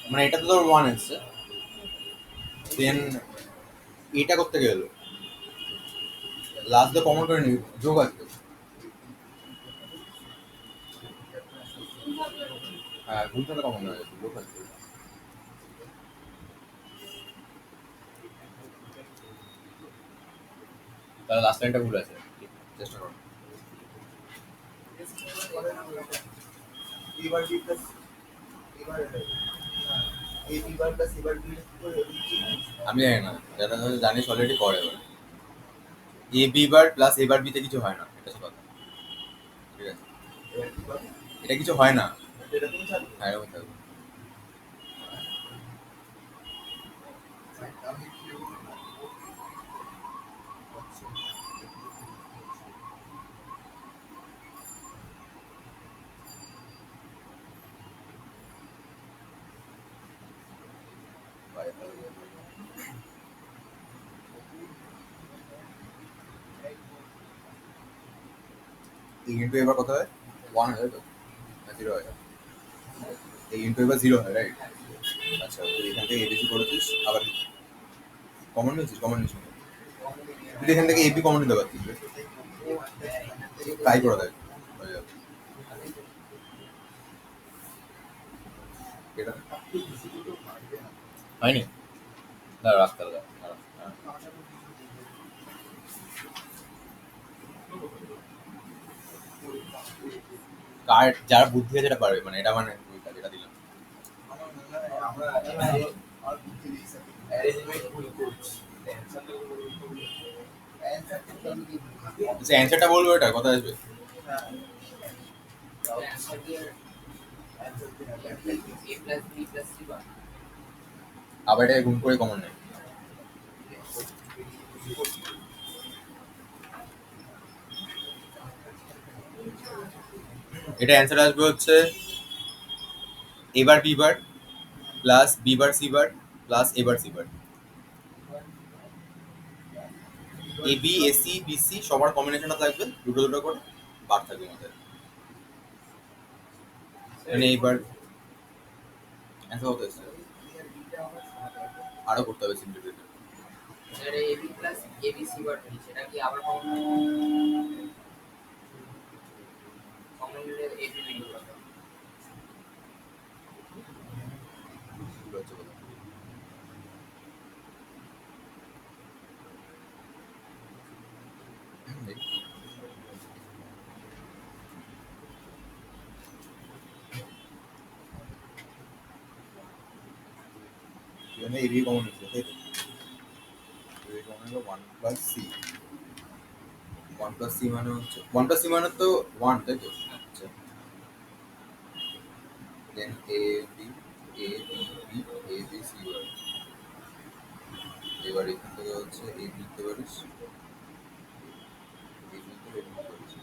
মানে এটা তো তোর ওয়ান এসছে দেন এটা করতে গেল লাস্ট তো কমন করে নিবি যোগ আছে হ্যাঁ ভুলটা কমন হয়ে যাচ্ছে যোগ আছে তাহলে লাস্ট লাইনটা ভুল আছে চেষ্টা করো এবার বি প্লাস এবার এ বি বার প্লাস এবার বি করে আমি জানি না যারা জানিস অলরেডি করে এবার এ বি বার প্লাস এ বার বিতে কিছু হয় না এটা হচ্ছে কথা ঠিক আছে এবার কি করে এটা কিছু হয় না এটা তুমি জানো হ্যাঁ এরকম থাকবে আমি এই ইন্টু এবার কত হয় 1 হয় তো না 0 হয় এই ইন্টু এবার 0 হয় রাইট আচ্ছা তুই এখান থেকে এবিসি করেছিস আবার কমন নিয়েছিস কমন নিস নি। তুই এখান থেকে এবি কমন নিতে পারছিস ট্রাই করে দেখ হয়ে যাবে এটা হয়নি দাঁড়া রাখতে হবে কার যারা বুদ্ধি আছে এটা পারবে মানে এটা মানে ওই কাজ এটা দিলাম অ্যান্সারটা বলবো এটা কথা আসবে আবার এটা গুণ করে কমন নেই এটা অ্যান্সার আসবে হচ্ছে এবার B bar plus B bar C bar plus এবার C bar A B AC BC সবার কম্বিনেশনটা থাকবে দুটো দুটো করে বার থাকবে আমাদের মানে এইবার অ্যান্সার হতে এসছে আরো করতে হবে simplification AB plus AB C bar সেটা কি আবার কমন নিলে এবি বেরিয়ে যাবে এখানে এবি কমন নিচ্ছে তাই তো এবি কমন হলো 1 প্লাস সি 1 প্লাস সি মানে হচ্ছে 1 প্লাস সি মানে তো 1 তাই তো আচ্ছা দেন A B A B C bar এবার এখান থেকে হচ্ছে এ বি লিখতে পারিস এ বি থেকে লিখতে পারিস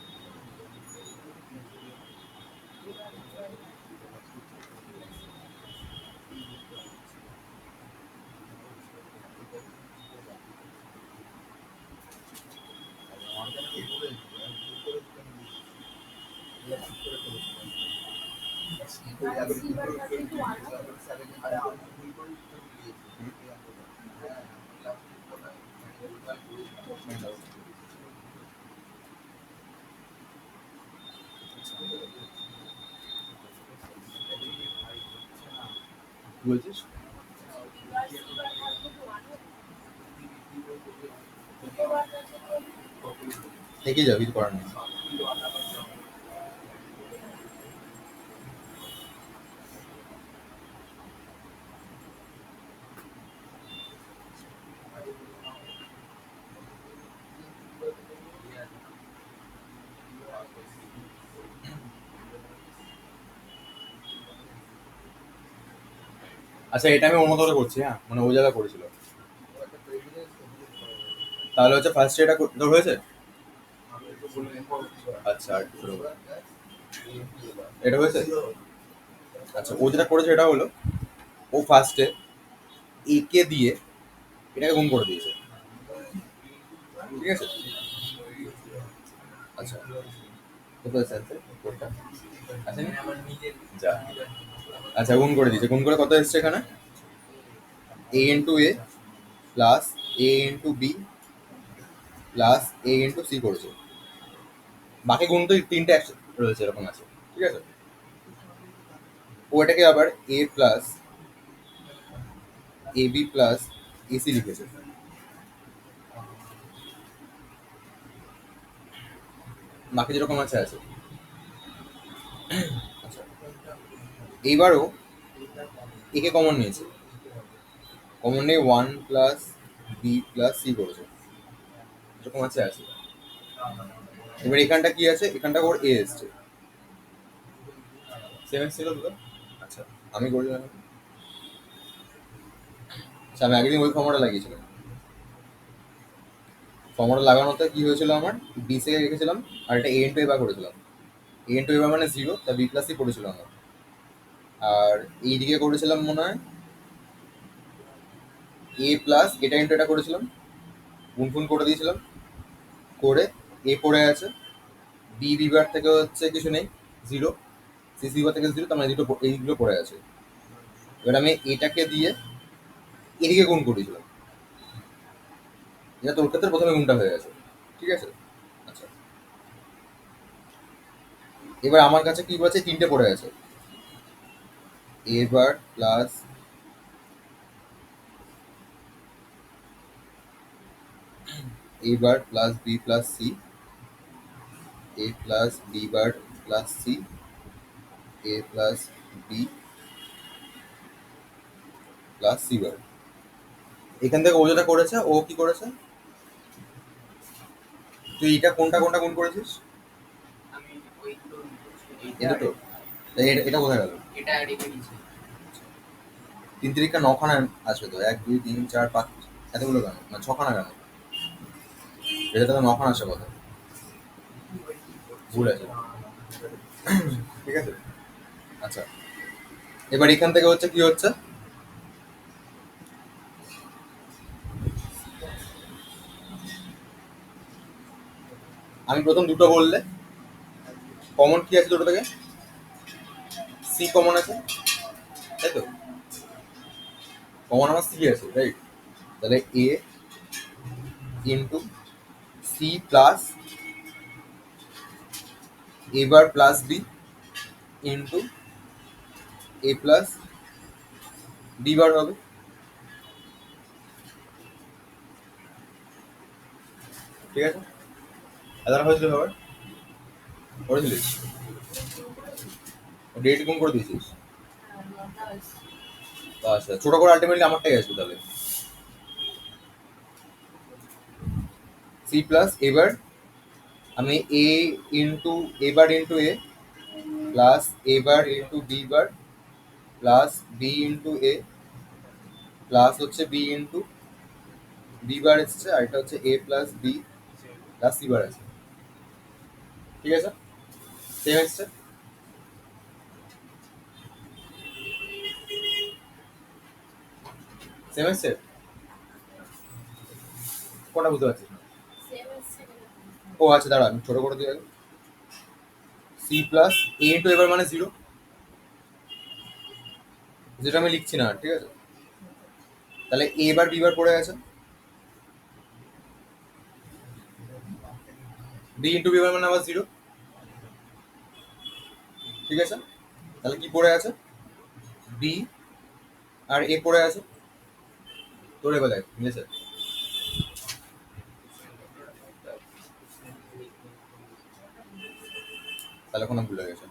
কি বলছিস থেকে যাবি কিছু করার নেই আচ্ছা এটা আমি ওর মতো করে করছি হ্যাঁ মানে ওই জায়গায় করেছিল তাহলে হচ্ছে ফার্স্ট এটা তোর হয়েছে আচ্ছা আর একটু শুরু কর। এটা হয়েছে আচ্ছা ও যেটা করেছে এটা হলো ও ফার্স্টে এ কে দিয়ে এটাকে গুণ করে দিয়েছে ঠিক আছে আচ্ছা কোথায় আছে answer? কোনটা আসেনি যা আচ্ছা গুণ করে দিয়েছে গুণ করে কত এসছে এখানে এ into A plus A into B plus A into C করেছে বাকি গুণ তো তিনটে একসাথে রয়েছে এরকম আছে ঠিক আছে ও এটাকে আবার এ plus A B plus AC লিখেছে বাকি যেরকম আছে আছে আচ্ছা এইবারও একে কমন নিয়েছে কমন নিয়ে 1 প্লাস বি প্লাস সি করেছে যেরকম আছে আছে এবার এখানটা কি আছে এখানটা ওর এ এসছে সেভেন ছিল তো আচ্ছা আমি করি না আচ্ছা, আমি আগের দিন ওই ফর্মুলা লাগিয়েছিলাম। ফর্মুলা লাগানোতে কি হয়েছিল, আমার বি থেকে রেখেছিলাম আর এটা এ ইন্টু এ বার করেছিলাম। এ ইন্টু এ বার মানে 0, তা বি প্লাস সি পড়েছিল আমার। আর এইদিকে করেছিলাম মনে হয় এ প্লাস এটা ইন্টু এটা করেছিলাম, গুনফুন করে দিয়েছিলাম, করে এ পড়ে আছে, বি বিবার থেকে হচ্ছে কিছু নেই, 0, সি সি বিবার থেকে 0, তার মানে এইগুলো পড়ে আছে। এবার আমি এটাকে দিয়ে এদিকে গুণ করেছিলাম, এটা তোর ক্ষেত্রে প্রথমে গুণটা হয়ে গেছে, ঠিক আছে। আচ্ছা, এবার আমার কাছে কি বলছে, 3টে পড়ে আছে, A bar plus A bar plus B plus C, A plus B bar plus C, A plus B plus C bar. এখান থেকে ও যেটা করেছে, ও কি করেছে, তুই এটা কোনটা কোনটা গুণ করেছিস, আমি ওই দুটো এ দুটো, তাই এটা কোথায় গেল? এটা রেখে দিয়েছি। 3 তিরিকা 9খানা আসবে তো, 1 2 3 4 5, এতগুলো কেন, না 6খানা কেন, এটা তো 9খানা আসে কথা, ভুল আছে, ঠিক আছে। আচ্ছা, এবার এখান থেকে হচ্ছে কি হচ্ছে, আমি প্রথম দুটো বললে কমন কি আছে দুটো থেকে, সি কমন আছে, তাই তো, কমন আমার সি আছে, রাইট। তাহলে A into C plus A bar plus B into A plus B বার হবে, ঠিক আছে। এবার হয়েছিল ব্যাপার, করেছিলিস, ডেট গুণ করে দিয়েছিস, আচ্ছা ছোট করে আলটিমেটলি আমারটাই আসবে তাহলে, সি প্লাস এবার আমি A into A bar into A plus A bar into B bar plus B into A plus হচ্ছে বি ইন্টু বি বার এসছে, আর এটা হচ্ছে A plus B plus C bar আছে, ঠিক আছে। সেম এসছে, সেম এসছে, কোনটা বুঝতে পারছিস না? ও আচ্ছা দাঁড়া, আমি ছোট করে দিয়ে সি প্লাস এ ইন্টু এবার মানে 0, যেটা আমি লিখছি না, ঠিক আছে। তাহলে এ বার বি বার পড়ে আছে, বি ইন্টু বি বার মানে আবার 0, ঠিক আছে। তাহলে কি পড়ে আছে, বি আর এ পড়ে আছে, তোর এবার দেখ মিলেছে, তাহলে কোনো ভুল হয়ে গেছে,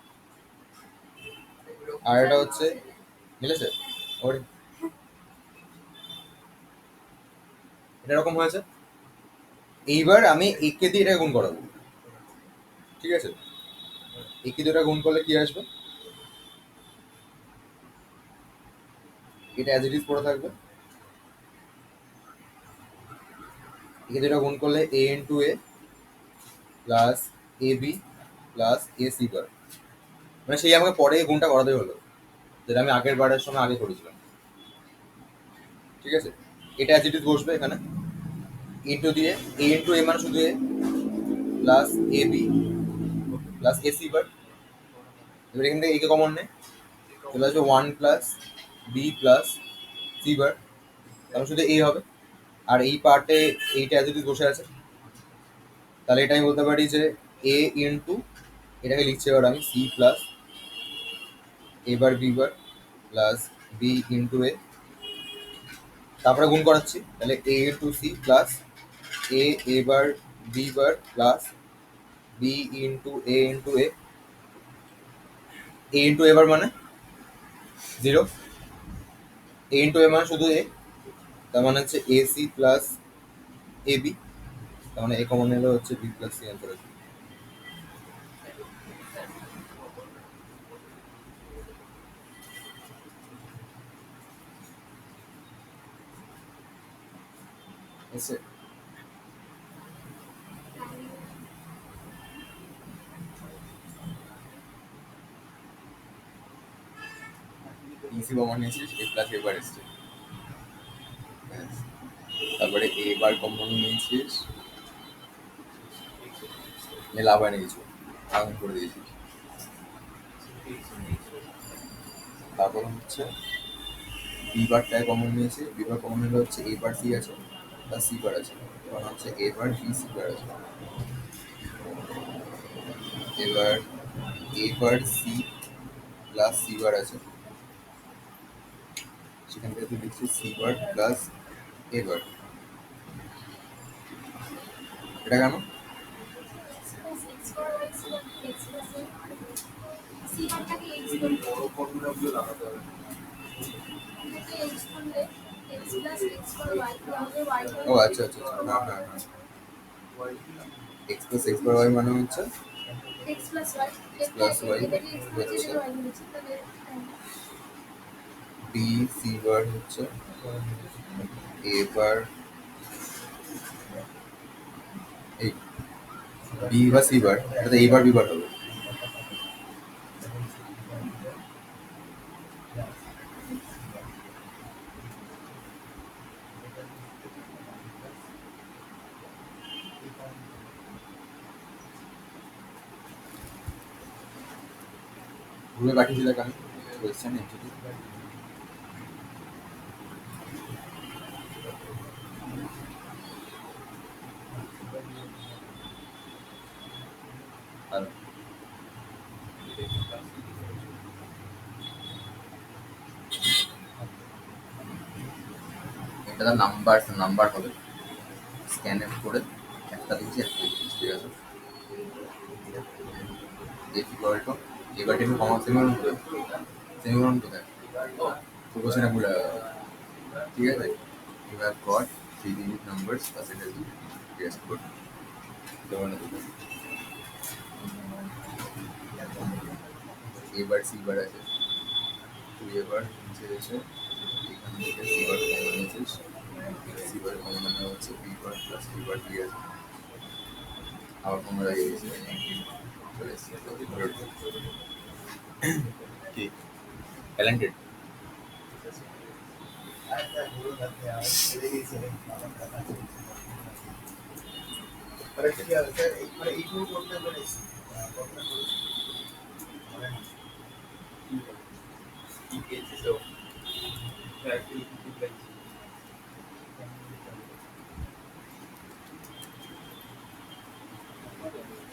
আর এটা হচ্ছে মিলেছে, ওর এটা এরকম হয়েছে। এইবার আমি একে দিয়ে এটা গুণ করাবো, ঠিক আছে। একে দিয়ে এটা গুণ করলে কি আসবে, এটা অ্যাজ ইট ইজ পড়ে থাকবে, একে দিয়ে এটা গুণ করলে A into A plus A B plus A C bar, মানে সেই আমাকে পরে এই গুণটা করাতে হলো, যেটা আমি আগের বারের সময় আগে করেছিলাম, ঠিক আছে। এটা অ্যাজ ইট ইজ বসবে এখানে, ইন্টু দিয়ে এ ইন্টু এ মানে শুধু A plus A B plus A C bar, এবার এখান থেকে একে কমন নেই, চলে আসবে 1 plus B plus C bar, তাহলে শুধু এ হবে, আর এই পার্টে এইটা অ্যাজ ইট ইজ বসে আছে, তাহলে এটা আমি বলতে পারি যে এ ইন্টু, এটাকে লিখছি এবার আমি C plus A bar B bar plus B into A, তারপরে গুণ করাচ্ছি, তাহলে A into C plus A bar B bar plus B into A into A bar মানে 0, এ ইন্টু এ মানে শুধু এ, তার মানে হচ্ছে A C plus A B, তার মানে এ কমন এলো হচ্ছে বি প্লাস সি অ্যান্সার আছে। এসে ইসি কমন নিয়েছিস এ প্লাস এ বার এসছে ব্যাস। তারপরে এ বার কমন নিয়েছিস এ লাভ হয় না কিছু আগুন করে দিয়েছিস। তারপর হচ্ছে বি বারটায় কমন নিয়েছে বি বার কমন নিলে হচ্ছে এ বার সি আছে প্লাস সি বার আছে এবার হচ্ছে এ বার বি সি বার আছে এবার A bar C plus C bar আছে সেখান থেকে তুই লিখছিস সি বার প্লাস এ বার এটা কেন বড় ফর্মুলাগুলো লাগাতে হবে। ও আচ্ছা আচ্ছা আচ্ছা হ্যাঁ হ্যাঁ হ্যাঁ x plus X bar Y মানে হচ্ছে x plus y plus y হচ্ছে বি সি বার হচ্ছে এ বার এই বি বা সি বার এটা তো এ বার বি বার হবে ভুলে পাঠিয়েছিল কেন কোয়েশ্চেন এমসিকিউ আর এটা নাম্বার নাম্বার হবে স্ক্যান করে একটা দিচ্ছি একটা দিচ্ছি ঠিক আছে এফ ইকুয়াল টু এবার টেবিল কমা সেমিকোলন কোথায় তো কোশ্চেনটা ভুলে গেল ঠিক আছে you have got 3 digit numbers percentage yes good যেমন এবার সি বার আছে তুই এবার নিচে এসে এখান থেকে সি বার কমন নিয়েছিস সি বার কমন মানে হচ্ছে B bar plus B bar দিয়ে আছে আবার কমন লাগিয়ে দিয়েছি চলে এসছে কি ট্যালেন্টেড এইটুকু করতে পেরেছি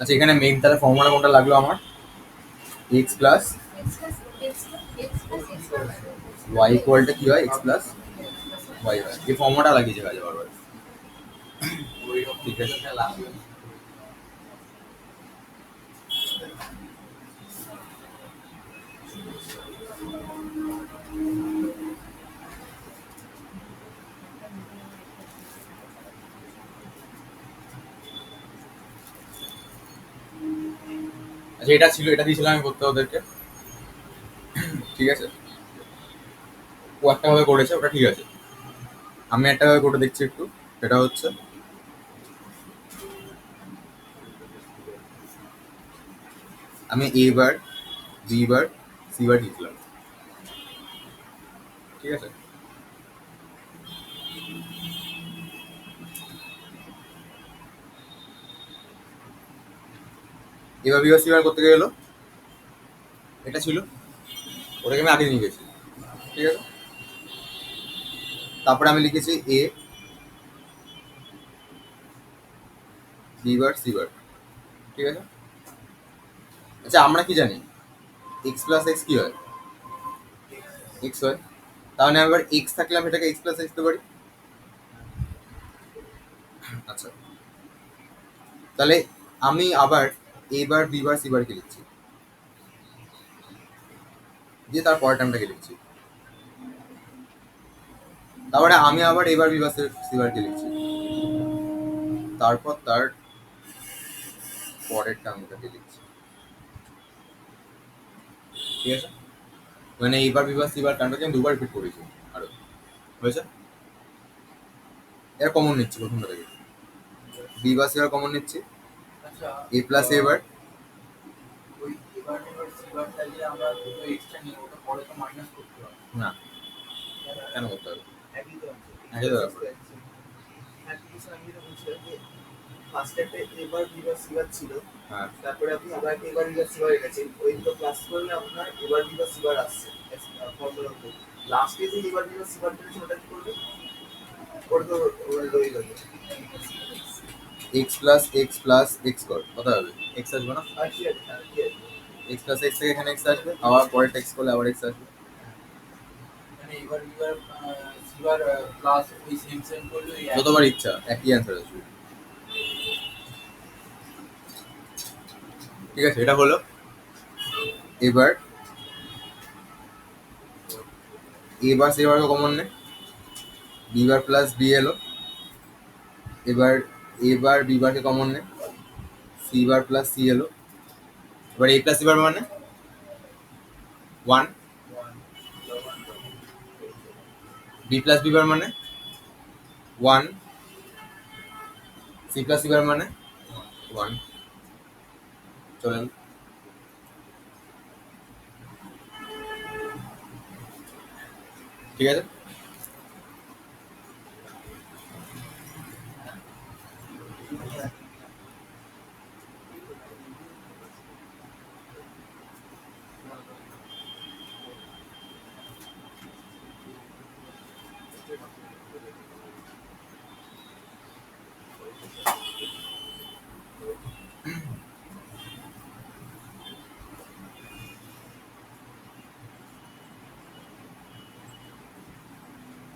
আচ্ছা এখানে মেইন তাহলে ফর্মুলা কোনটা লাগলো আমার এক্স প্লাস ওয়াই ইকুয়ালটা কি হয় এক্স প্লাস ওয়াই হয় এই ফর্মুলাটা লাগিয়েছে কাজে বারবার ঠিক আছে আচ্ছা এটা ছিল এটা দিয়েছিলাম আমি করতে ওদেরকে ঠিক আছে ও একটা ভাবে করেছে ওটা ঠিক আছে আমি একটা ভাবে করে দেখছি একটু সেটা হচ্ছে আমি এ বার বি বার সি বার দিয়েছিলাম ঠিক আছে এবার বি বার সি বার করতে গেলো এটা ছিল ওটাকে আমি আগে নিয়ে গেছি ঠিক আছে তারপরে আমি লিখেছি এ বি বার সি বার ঠিক আছে আচ্ছা আমরা কি জানি এক্স প্লাস এক্স কি হয় এক্স হয় তাহলে আমি এবার এক্স থাকলে আমি এটাকে এক্স প্লাস এক্স দিতে পারি আচ্ছা তাহলে আমি আবার এ বার বি বার সি বার কে লিখছি দিয়ে তার পরের টার্মটাকে লিখছি তারপরে আমি আবার এবার বি বার সি বার কে লিখছি তারপর তার পরের টার্মটাকে লিখছি ঠিক আছে মানে এইবার বি বার সি বার টার্মটাকে আমি দুবার রিপিট করেছি আরো হয়েছে এর কমন নিচ্ছি প্রথমটা থেকে, বি বা সি কমন নিচ্ছি, আচ্ছা এ প্লাস এ বার, ওই এবার সিবারটা যে আমরা দুটো এক্সট্রা নিই ওটা পরে তো মাইনাস করতে হবে। না কেন করতে হবে, একই তো আছে। একই তো ব্যাপার। অ্যাপ্লিকেশন আমি যেটা বলছিলাম যে ফার্স্ট একটা এবার বিবার সিবার ছিল, হ্যাঁ তারপরে আপনি আবার এবার বিবার সিবার এনেছেন, ওই দুটো ক্লাস করলে আপনার এবার বিবার সিবার আসছে ফর্মুলার উপর। লাস্টে যে এবার বিবার সিবার পেয়েছে ওটা কি করবে? ওটা তো রয়ে গেল। এক্স প্লাস এক্স কর কত হবে, এক্স আসবে না, আর কি আছে? আর কি আছে? এক্স প্লাস এক্স থেকে এখানে এক্স আসবে, আবার পরে এক্স করলে আবার এক্স আসবে। মানে এবার বিবার সিবার প্লাস ওই সেম সেম করলে ওই যতবার ইচ্ছা একই অ্যান্সার আসবে। ঠিক আছে, এটা হলো। এবার এবার সেবারকে কমন নে, বি বার প্লাস বি এলো, এবার এবার বি বারকে কমন নে, সি বার প্লাস সি এলো, এবার এ প্লাস সি বার মানে 1, বি প্লাস বি বার মানে 1, সি প্লাস সি বার মানে 1, চলেন। ঠিক আছে,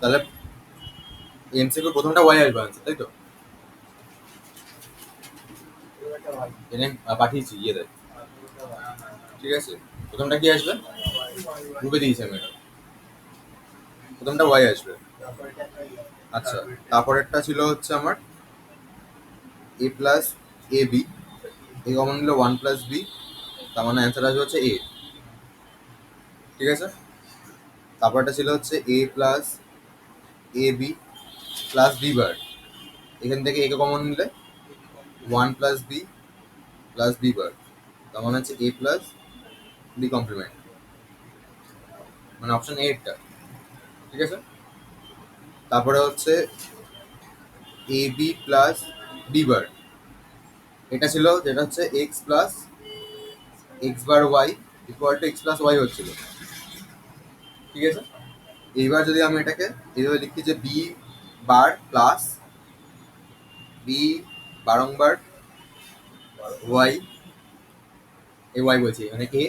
তাহলে এমসিকিউ প্রথমটা ওয়াই আসবে আনসার, তাই তো? এনে পাঠিয়েছি ইয়ে দেয়। ঠিক আছে, প্রথমটা কি আসবে, গ্রুপে দিয়েছি আমি এটা, প্রথমটা ওয়াই আসবে। আচ্ছা, তারপরেরটা ছিল হচ্ছে আমার এ plus A B, a common নিল 1 প্লাস বি, তার মানে অ্যান্সার আসবে হচ্ছে এ। ঠিক আছে, তারপরটা ছিল হচ্ছে A plus A B plus B bar, এখান থেকে একে কমন নিলে 1 plus B plus B bar, তার মানে হচ্ছে এ প্লাস বি কমপ্লিমেন্ট, মানে অপশন এরটা। ঠিক আছে, তারপরে হচ্ছে A B plus B bar, এটা ছিল যেটা হচ্ছে X plus X bar Y equal to X plus Y হচ্ছিল। ঠিক আছে, এইবার যদি আমি এটাকে এইভাবে লিখি যে বি বার প্লাস বি বারংবার ওয়াই, এ ওয়াই বলছি মানে এ,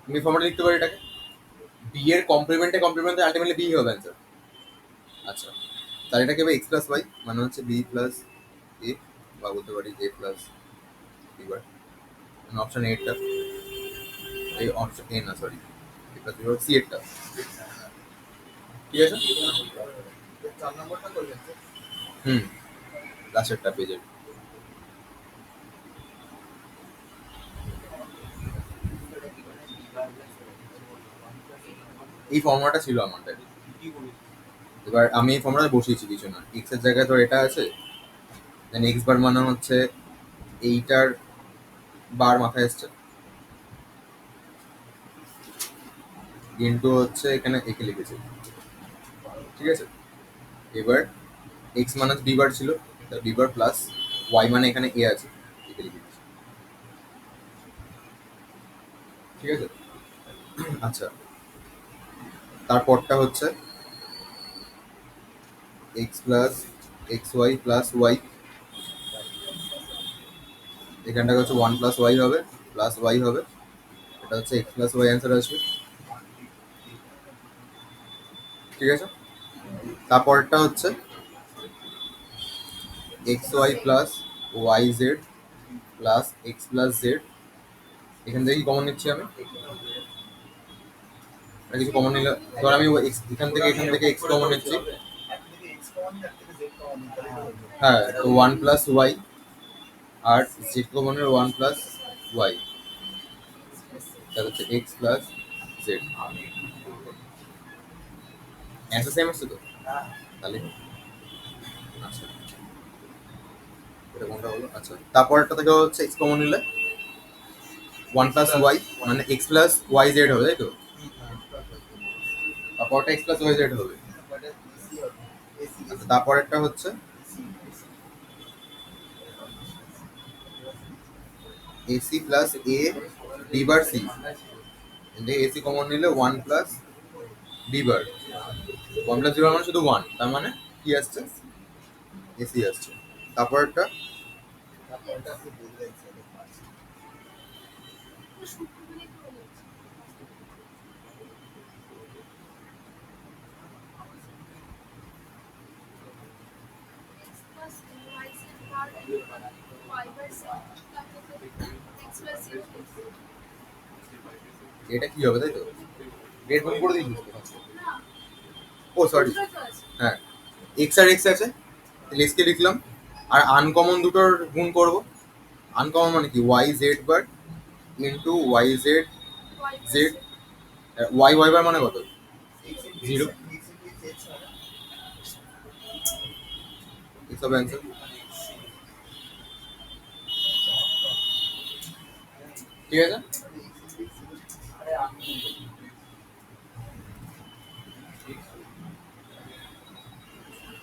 আমি ফর্মটা লিখতে পারি এটাকে বি এর কমপ্লিমেন্টে আলটিমেটলি বি হবে অ্যান্সার। আচ্ছা, তাহলে এটাকে হবে এক্স প্লাস ওয়াই মানে হচ্ছে বি প্লাস এ, বা বলতে পারি এ প্লাস বি বার, মানে অপশন এরটা, এই অপশন এ না সরি, এ প্লাস বি বার সি এরটা। ঠিক আছে, 4 নম্বরটা করলেন তো? হুম, লাস্টেরটা পেজের। এই ফর্মুলাটা ছিল আমাদের, এবার আমি এই ফর্মুলাটা বসিয়েছি কিছু না, এক্স এর জায়গায় তো এটা আছে, দেন এক্স বার মানে হচ্ছে এইটার বার মাথায় এসছে, ইন্টু হচ্ছে এখানে একে লিখেছি। ঠিক আছে, এবার এক্স মানে বি বার ছিল, বি বার প্লাস ওয়াই মানে এখানে এ আছে, একে লিখেছি। ঠিক আছে, আচ্ছা, তারপরটা হচ্ছে X plus X Y plus Y, এখানটা হচ্ছে 1 প্লাস ওয়াই হবে প্লাস ওয়াই হবে, এটা হচ্ছে এক্স প্লাস ওয়াই অ্যান্সার আসবে। ঠিক আছে, তারপরটা হচ্ছে X Y plus Y Z plus X plus Z, এখান থেকে কি কমন নিচ্ছি আমি, আর কিছু কমন নিলে ধর আমি এখান থেকে এক্স কমন নিচ্ছি, এক থেকে এক্স কমন এক থেকে জেড কমন তাহলে এটা হবে। হ্যাঁ, তো 1 প্লাস ওয়াই আর জেড কমনের 1 প্লাস ওয়াই, তাহলে হচ্ছে X plus Z, answer same আসছে তো, হ্যাঁ তাহলে আচ্ছা এটা কোনটা হলো? আচ্ছা তারপরটা থেকে হচ্ছে এক্স কমন নিলে 1 প্লাস ওয়াই মানে এক্স প্লাস ওয়াই জেড হবে, তাই তো? তারপরটা এক্স প্লাস ওয়াই জেড হবে। আচ্ছা তারপরেরটা হচ্ছে AC plus A B bar C, AC common নিলে 1 plus B bar, 1 plus B bar মানে শুধু 1, তার মানে কি আসছে? এসি আসছে। তারপরেরটা X plus Y z bar y bar z X plus 0 এটা কি হবে, তাই তো? গ্রেড গুণ করে দিয়েছিস তো? না ও সরি, কোনটা তো আছে হ্যাঁ এক্স আর এক্স আছে, তাহলে এক্সকে লিখলাম। আর আনকমন দুটোর গুণ করব। আনকমন মানে কি? Y Z bar into Y Z y bar Z, z Y Y bar মানে কত? 0। এক্স হবে অ্যান্সার। ঠিক আছে।